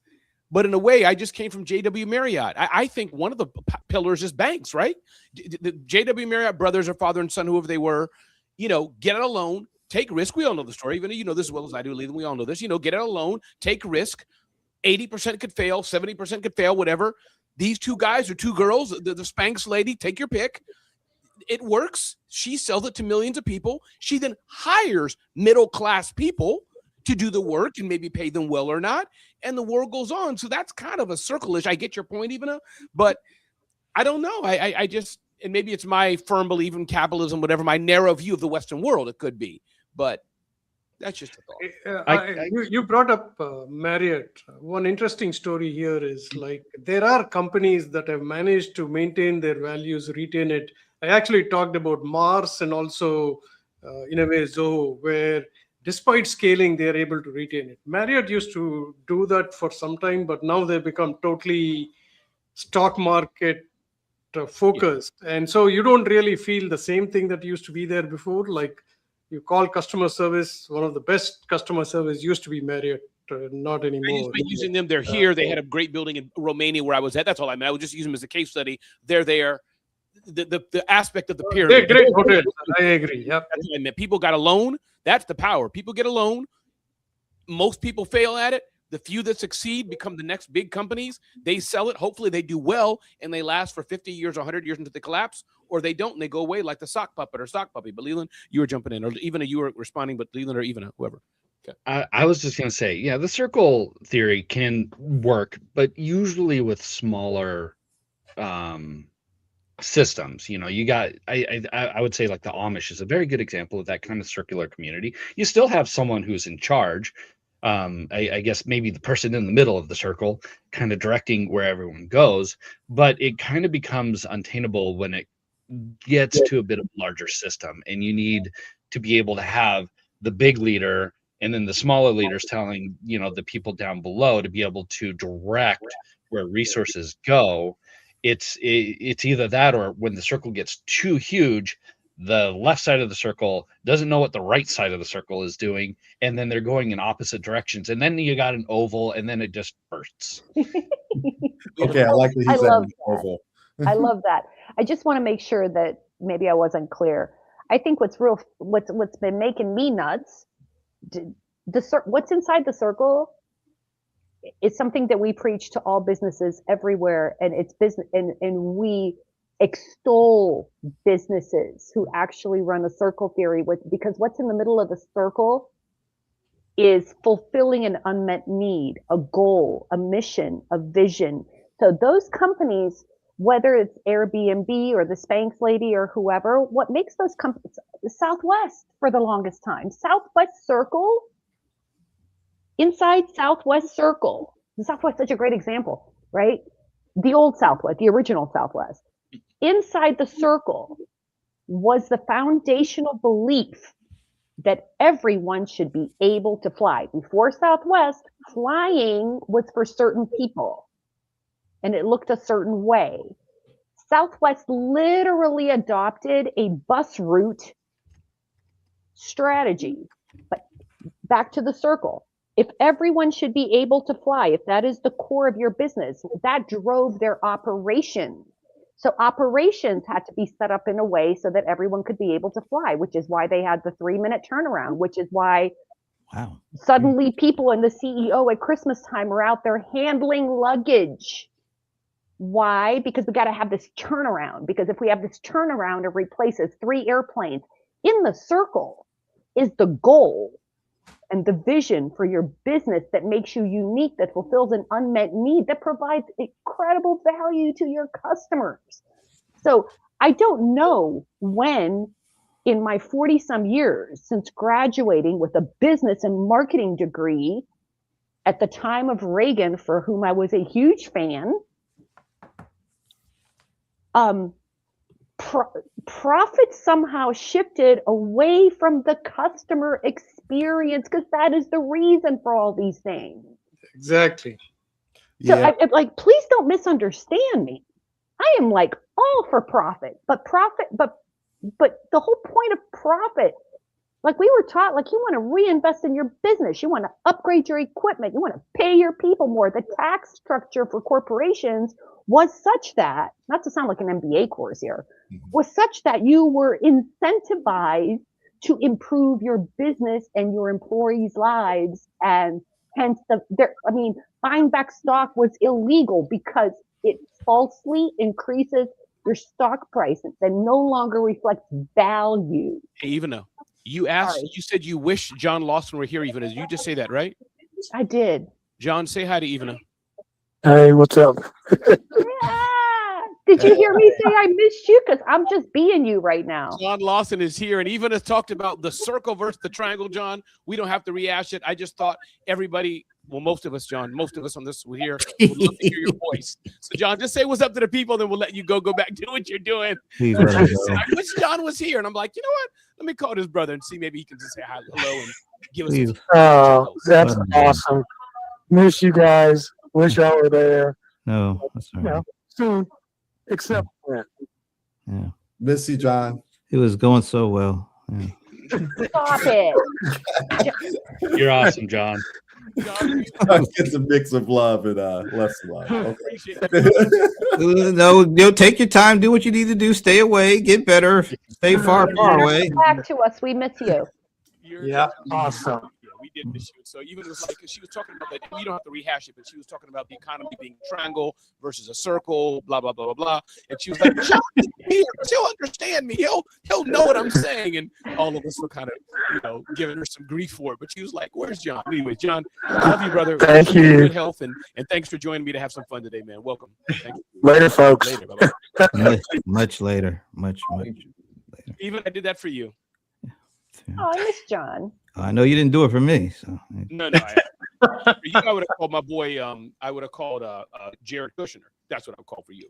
but in a way, I just came from JW Marriott. I think one of the pillars is banks, right? The JW Marriott brothers or father and son, whoever they were, get out a loan, take risk. We all know the story. Even you know this as well as I do, Leland. We all know this. Get out a loan, take risk. 80% could fail, 70% could fail, whatever. These two guys or two girls, the Spanx lady, take your pick. It works. She sells it to millions of people. She then hires middle-class people to do the work and maybe pay them well or not. And the world goes on. So that's kind of a circle-ish. I get your point, Ivana, but I don't know. I just, and maybe it's my firm belief in capitalism, whatever, my narrow view of the Western world, it could be. But that's just a thought. You brought up Marriott. One interesting story here is there are companies that have managed to maintain their values, retain it. I actually talked about Mars and also in a way Zoho, where despite scaling, they're able to retain it. Marriott used to do that for some time, but now they've become totally stock market focused. And so you don't really feel the same thing that used to be there before. You call customer service, one of the best customer service used to be Marriott, not anymore. I just been using them. They're here. They had a great building in Romania where I was at. That's all I meant. I would just use them as a case study. They're there. The aspect of the pyramid. They're great hotels. I agree. Yep. That's what I meant. People got a loan. That's the power. People get a loan. Most people fail at it. The few that succeed become the next big companies. They sell it. Hopefully they do well, and they last for 50 years or 100 years until they collapse, or they don't, and they go away like the sock puppet or sock puppy. But Leland, you were jumping in, or even you were responding, but Leland or even whoever. I was just going to say, yeah, the circle theory can work, but usually with smaller systems. You got, I would say, like the Amish is a very good example of that kind of circular community. You still have someone who's in charge. I guess maybe the person in the middle of the circle kind of directing where everyone goes, but it kind of becomes untenable when it gets to a bit of a larger system, and you need to be able to have the big leader and then the smaller leaders telling the people down below to be able to direct where resources go. It's either that, or when the circle gets too huge, the left side of the circle doesn't know what the right side of the circle is doing, and then they're going in opposite directions, and then you got an oval, and then it just bursts. Okay, I like that I he's love at an oval. I love that. I just want to make sure that maybe I wasn't clear. I think what's been making me nuts, what's inside the circle is something that we preach to all businesses everywhere, and it's business, and we extol businesses who actually run a circle theory because what's in the middle of the circle is fulfilling an unmet need, a goal, a mission, a vision. So those companies, whether it's Airbnb or the Spanx lady or whoever, what makes those companies, Southwest for the longest time, Southwest Circle, inside Southwest Circle, Southwest is such a great example, right? The old Southwest, the original Southwest. Inside the circle was the foundational belief that everyone should be able to fly. Before Southwest, flying was for certain people, and it looked a certain way. Southwest literally adopted a bus route strategy. But back to the circle. If everyone should be able to fly, if that is the core of your business, that drove their operations. So operations had to be set up in a way so that everyone could be able to fly, which is why they had the 3-minute turnaround, which is why suddenly people and the CEO at Christmas time are out there handling luggage. Why? Because we got to have this turnaround. Because if we have this turnaround, it replaces 3 airplanes. In the circle is the goal and the vision for your business that makes you unique, that fulfills an unmet need, that provides incredible value to your customers. So I don't know when in my 40-some years since graduating with a business and marketing degree at the time of Reagan, for whom I was a huge fan, profit somehow shifted away from the customer experience, because that is the reason for all these things. Exactly. So like, please don't misunderstand me. I am like all for profit, but the whole point of profit, like we were taught, like you want to reinvest in your business, you want to upgrade your equipment, you want to pay your people more. The tax structure for corporations was such that, not to sound like an MBA course here, was such that you were incentivized to improve your business and your employees' lives, and hence buying back stock was illegal because it falsely increases your stock price and no longer reflects value. Hey, Ivana, you said you wish John Lawson were here, Ivana. Did you just say that, right? I did. John, say hi to Ivana. Hey, what's up? Yeah. Did you hear me say I missed you? Because I'm just being you right now. John Lawson is here, and Ivana has talked about the circle versus the triangle, John. We don't have to rehash it. I just thought everybody, well, most of us, John, most of us on this would love to hear your voice. So, John, just say what's up to the people, then we'll let you go back do what you're doing. I wish John was here, and I'm like, you know what? Let me call his brother and see maybe he can just say hello and give us. Oh, that's awesome. Miss you guys. Wish y'all were there. No, that's all right. Soon, except Brent. Yeah. Miss you, John. It was going so well. Yeah. Stop it. You're awesome, John. It's a mix of love and less love. Okay. No, take your time, do what you need to do, stay away, get better, stay far away. Back to us. We miss you. Yeah, awesome. Yeah, we did miss you. So even was like she was talking about that, we don't have to rehash it, but she was talking about the economy being a triangle versus a circle, blah blah blah blah blah. And she was like, John, he'll understand me. He'll know what I'm saying. And all of us were kind of giving her some grief for it. But she was like, "Where's John?" Anyway, John, I love you, brother. Thank you. Good health, and thanks for joining me to have some fun today, man. Welcome. Thanks. Later, folks. Later. Bye-bye. Much later. Much later. Even I did that for you. Oh, I miss John. I know you didn't do it for me. So No. For you, I would have called my boy. I would have called Jared Kushner. That's what I would call for you.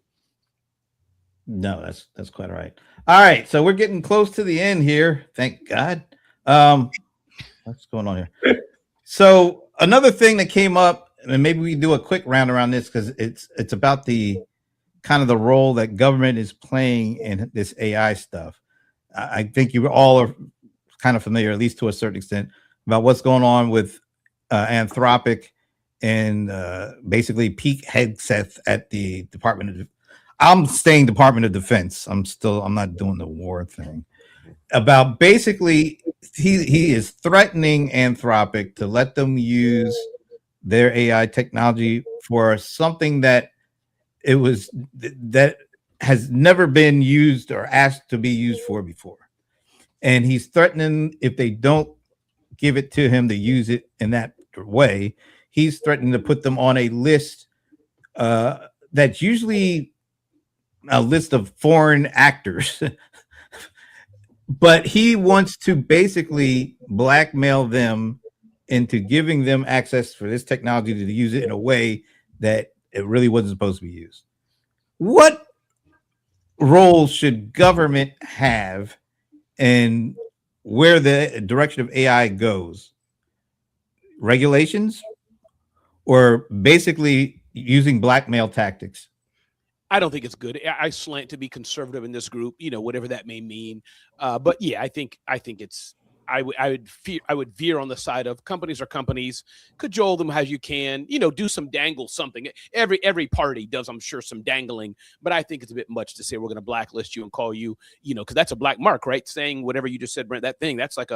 no, that's quite all right. All right, so we're getting close to the end here. Thank God. What's going on here? So another thing that came up, and maybe we do a quick round around this because it's about the kind of the role that government is playing in this AI stuff. I think you all are kind of familiar, at least to a certain extent, about what's going on with Anthropic and basically peak headsets at the Department of. I'm staying Department of Defense. I'm not doing the war thing. About basically, he is threatening Anthropic to let them use their AI technology for something that has never been used or asked to be used for before. And he's threatening if they don't give it to him to use it in that way, he's threatening to put them on a list that's usually a list of foreign actors. But he wants to basically blackmail them into giving them access for this technology to use it in a way that it really wasn't supposed to be used. What role should government have in where the direction of AI goes? Regulations or basically using blackmail tactics? I don't think it's good. I slant to be conservative in this group, whatever that may mean. But yeah, I think it's. I would veer on the side of companies are companies, cajole them as you can, do some dangle something. Every party does, I'm sure, some dangling, but I think it's a bit much to say we're going to blacklist you and call you, because that's a black mark, right? Saying whatever you just said, Brent, that's like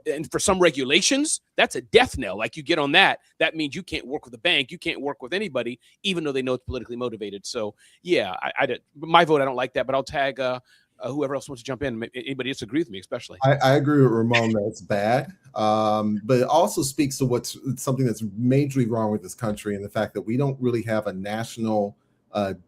and for some regulations, that's a death knell. Like you get on that means you can't work with a bank, you can't work with anybody, even though they know it's politically motivated. So yeah, my vote, I don't like that, but I'll tag whoever else wants to jump in. Anybody disagree with me, especially. I agree with Ramon that it's bad, but it also speaks to something that's majorly wrong with this country and the fact that we don't really have a national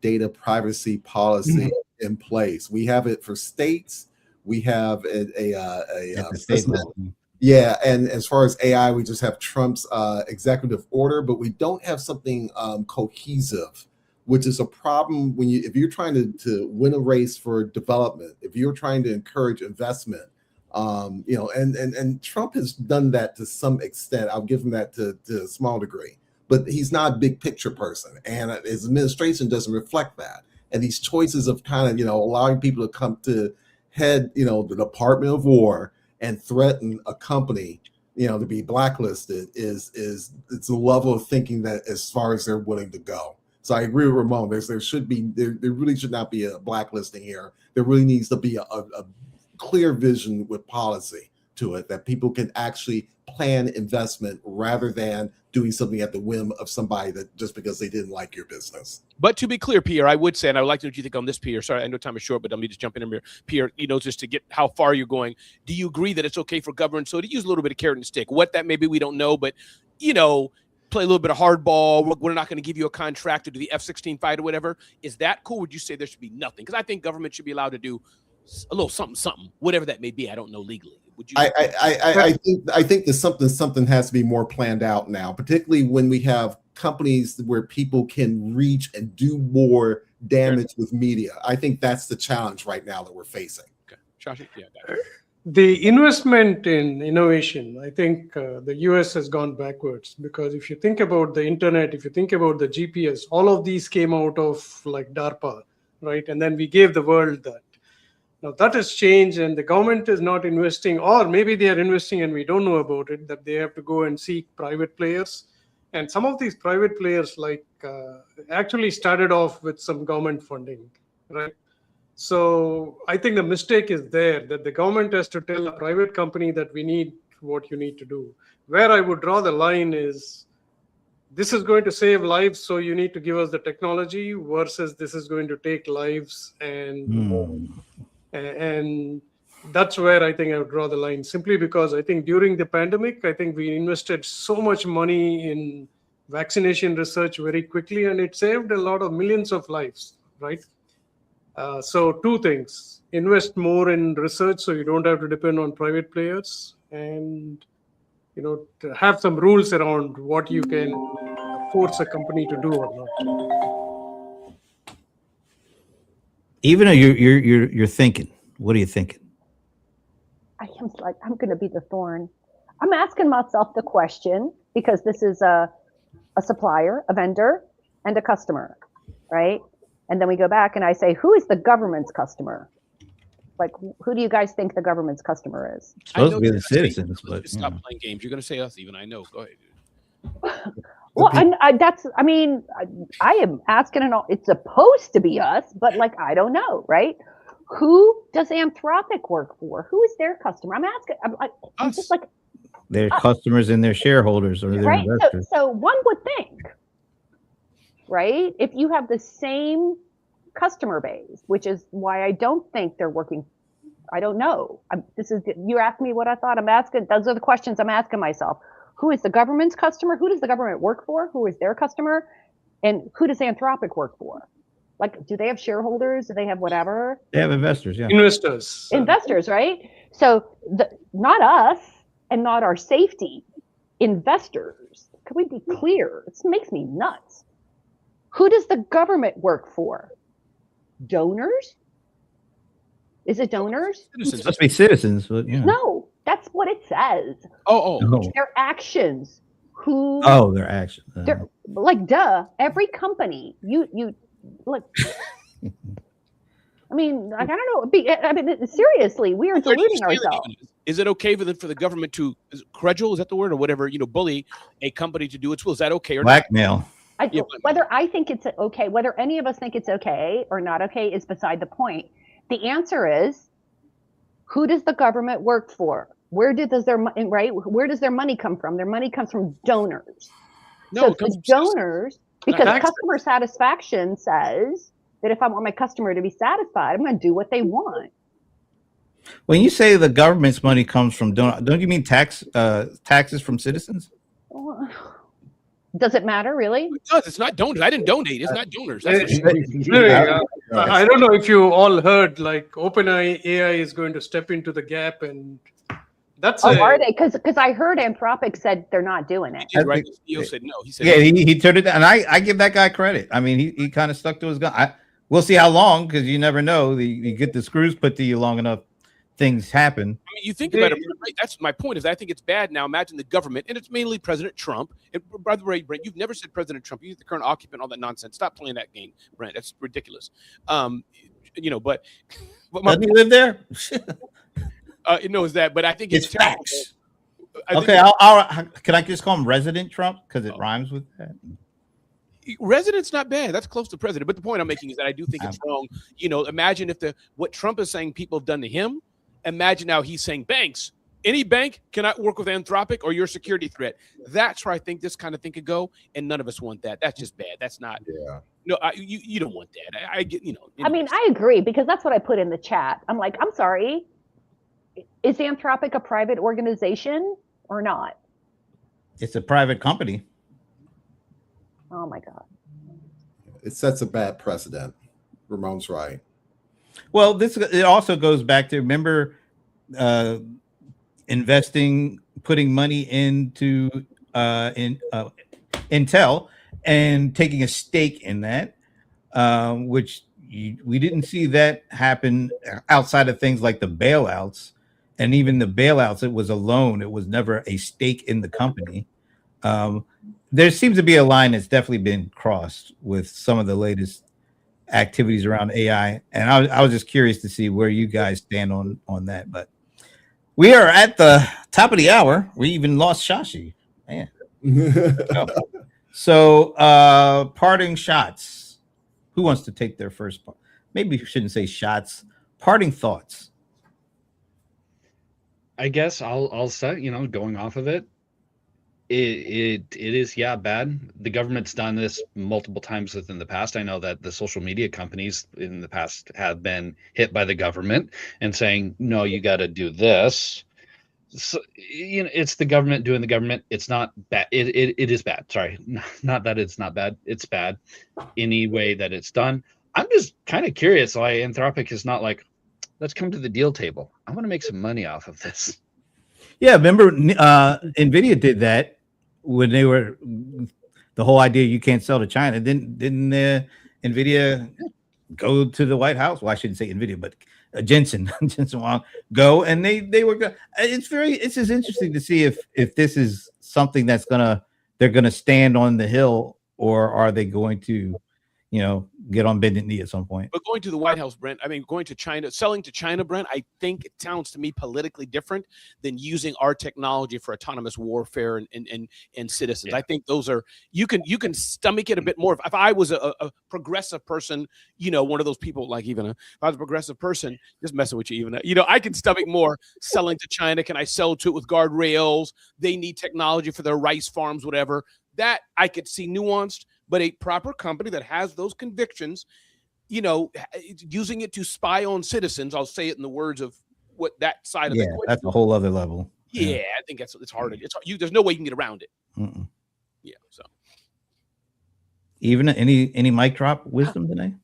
data privacy policy in place. We have it for states. We have a state level. Yeah, and as far as AI, we just have Trump's executive order, but we don't have something cohesive, which is a problem if you're trying to win a race for development, if you're trying to encourage investment, and Trump has done that to some extent. I'll give him that to a small degree, but he's not a big picture person, and his administration doesn't reflect that. And these choices of kind of, allowing people to come to head, the Department of War and threaten a company, to be blacklisted it's a level of thinking that as far as they're willing to go. So I agree with Ramon. There really should not be a blacklisting here. There really needs to be a clear vision with policy to it that people can actually plan investment rather than doing something at the whim of somebody that just because they didn't like your business. But to be clear, Pierre, I would say, and I would like to know what you think on this, Pierre. Sorry, I know time is short, but let me just jump in here. Pierre, just to get how far you're going. Do you agree that it's okay for government so to use a little bit of carrot and stick? What that may be, we don't know, but play a little bit of hardball. We're not going to give you a contract to do the F-16 fight or whatever. Is that cool? Would you say there should be nothing? Because I think government should be allowed to do a little something, whatever that may be. I don't know legally. Would you? I think that something has to be more planned out now, particularly when we have companies where people can reach and do more damage with media. I think that's the challenge right now that we're facing. Okay, Shashi, yeah. The investment in innovation, I think the US has gone backwards, because if you think about the internet, if you think about the GPS, all of these came out of like DARPA, right? And then we gave the world that. Now that has changed, and the government is not investing, or maybe they are investing and we don't know about it, that they have to go and seek private players. And some of these private players actually started off with some government funding, right? So I think the mistake is there, that the government has to tell a private company that we need what you need to do. Where I would draw the line is, this is going to save lives, so you need to give us the technology, versus this is going to take lives and that's where I think I would draw the line, simply because I think during the pandemic, I think we invested so much money in vaccination research very quickly, and it saved a lot of millions of lives, right? So two things: invest more in research so you don't have to depend on private players, and to have some rules around what you can force a company to do or not. Even though you're thinking, what are you thinking? I'm going to be the thorn. I'm asking myself the question because this is a supplier, a vendor, and a customer, right? And then we go back and I say, who is the government's customer? Like, who do you guys think the government's customer is? Supposed to be the citizens, but stop playing games. You're going to say us, even. I know. Go ahead. Well, I am asking it all. It's supposed to be us, but I don't know, right? Who does Anthropic work for? Who is their customer? I'm asking. I'm just like their customers and their shareholders or their right. investors. So one would think, right? If you have the same customer base, which is why I don't think they're working. I don't know. You asked me what I thought. I'm asking. Those are the questions I'm asking myself. Who is the government's customer? Who does the government work for? Who is their customer? And who does Anthropic work for? Do they have shareholders? Do they have whatever? They have investors, yeah. Investors, right? So not us and not our safety. Investors. Could we be clear? This makes me nuts. Who does the government work for? Donors? Is it donors? It must be citizens, but No, that's what it says. No. Their actions. Who? Oh, their actions. They're duh. Every company, you look. I mean, I don't know. Seriously, we are deluding ourselves. Is it okay for the government to credule? Is that the word or whatever? Bully a company to do its will. Is that okay or blackmail? not? Whether I think it's okay, whether any of us think it's okay or not okay, is beside the point. The answer is, who does the government work for? Where does their money come from? Their money comes from donors. No, so the donors, because customer satisfaction says that if I want my customer to be satisfied, I'm going to do what they want. When you say the government's money comes from donors, don't you mean taxes from citizens? Does it matter, really? It does. It's not donors. I didn't donate. It's not donors. That's I don't know if you all heard, OpenAI is going to step into the gap, and that's are they? Because I heard Anthropic said they're not doing it. Right? The CEO said no. He said he turned it down, and I give that guy credit. I mean, he kind of stuck to his gun. We'll see how long, because you never know. You get the screws put to you long enough, things happen. I mean, you think about it, right? That's my point. Is I think it's bad now. Imagine the government, and it's mainly President Trump. And by the way, Brent, you've never said President Trump. You use the current occupant, all that nonsense. Stop playing that game, Brent. That's ridiculous. But doesn't he live there? It knows that, but I think it's facts. Okay, can I just call him Resident Trump because it rhymes with that? Resident's not bad. That's close to president. But the point I'm making is that I do think it's wrong. Imagine if what Trump is saying people have done to him. Imagine now he's saying banks. Any bank cannot work with Anthropic or your security threat. That's where I think this kind of thing could go, and none of us want that. That's just bad. That's not. Yeah. No, you don't want that. I get. I mean, I agree, because that's what I put in the chat. I'm like, I'm sorry. Is Anthropic a private organization or not? It's a private company. Oh my God. It sets a bad precedent. Ramon's right. Well, it also goes back to, remember, investing, putting money into Intel and taking a stake in that, which we didn't see that happen outside of things like the bailouts. And even the bailouts, it was a loan. It was never a stake in the company. There seems to be a line that's definitely been crossed with some of the latest activities around AI. And I was just curious to see where you guys stand on that. But we are at the top of the hour. We even lost Shashi. Man. So parting shots. Who wants to take their first part? Maybe you shouldn't say shots. Parting thoughts. I guess I'll set, going off of it. It is, yeah, bad. The government's done this multiple times within the past. I know that the social media companies in the past have been hit by the government and saying, no, you got to do this. So, it's the government doing the government. It's not bad. It is bad. Sorry. Not that it's not bad. It's bad any way that it's done. I'm just kind of curious why Anthropic is not like, let's come to the deal table. I want to make some money off of this. Yeah, remember NVIDIA did that when they were the whole idea you can't sell to China. Didn't NVIDIA go to the White House? Well, I shouldn't say NVIDIA, but Jensen Huang go, and they were. It's just interesting to see if this is something they're gonna stand on the hill, or are they going to, get on bended knee at some point. But going to the White House, Brent, I mean, going to China, selling to China, Brent, I think it sounds to me politically different than using our technology for autonomous warfare and citizens. Yeah. I think those are, you can stomach it a bit more. If I was a progressive person, one of those people, like if I was a progressive person, just messing with you, I can stomach more selling to China. Can I sell to it with guardrails? They need technology for their rice farms, whatever. That I could see nuanced. But a proper company that has those convictions, using it to spy on citizens, I'll say it in the words of what that side of the question. That's a whole other level. Yeah, I think it's hard. There's no way you can get around it. Mm-mm. Yeah. So, even any mic drop wisdom today?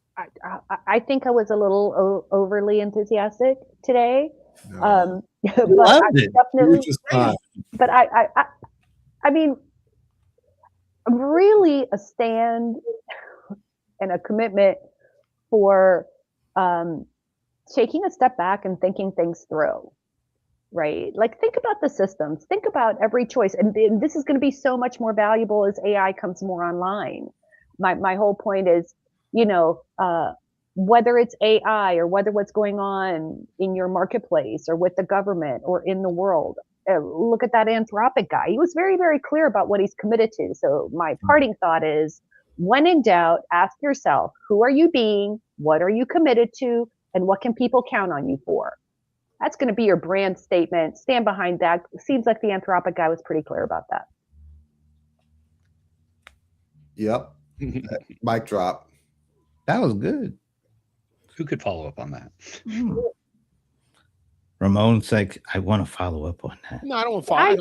I think I was a little overly enthusiastic today. No. But Loved it. definitely, Just not. but I mean, really a stand and a commitment for taking a step back and thinking things through, right? Like, think about the systems, think about every choice, and this is going to be so much more valuable as AI comes more online. My whole point is, whether it's AI or whether what's going on in your marketplace or with the government or in the world. Look at that Anthropic guy. He was very, very clear about what he's committed to. So my parting thought is, when in doubt, ask yourself, who are you being? What are you committed to? And what can people count on you for? That's going to be your brand statement. Stand behind that. Seems like the Anthropic guy was pretty clear about that. Yep. Mic drop. That was good. Who could follow up on that? Ramon's like, I want to follow up on that. no, I don't want to follow.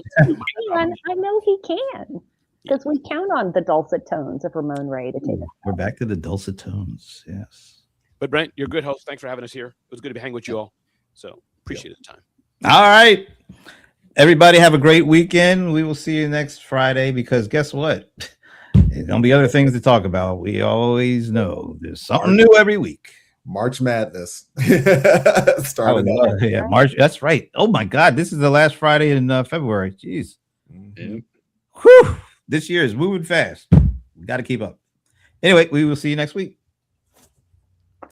I know he can, because we count on the dulcet tones of Ramon Ray to take it. We're back to the dulcet tones. Yes. But Brent, you're a good host. Thanks for having us here. It was good to hang with you all. So appreciate the time. All right. Everybody have a great weekend. We will see you next Friday, because guess what? There's going to be other things to talk about. We always know there's something new every week. March Madness. Yeah, March. That's right. Oh my God. This is the last Friday in February. Jeez. Mhm. Whew. This year is moving fast. We got to keep up. Anyway, we will see you next week.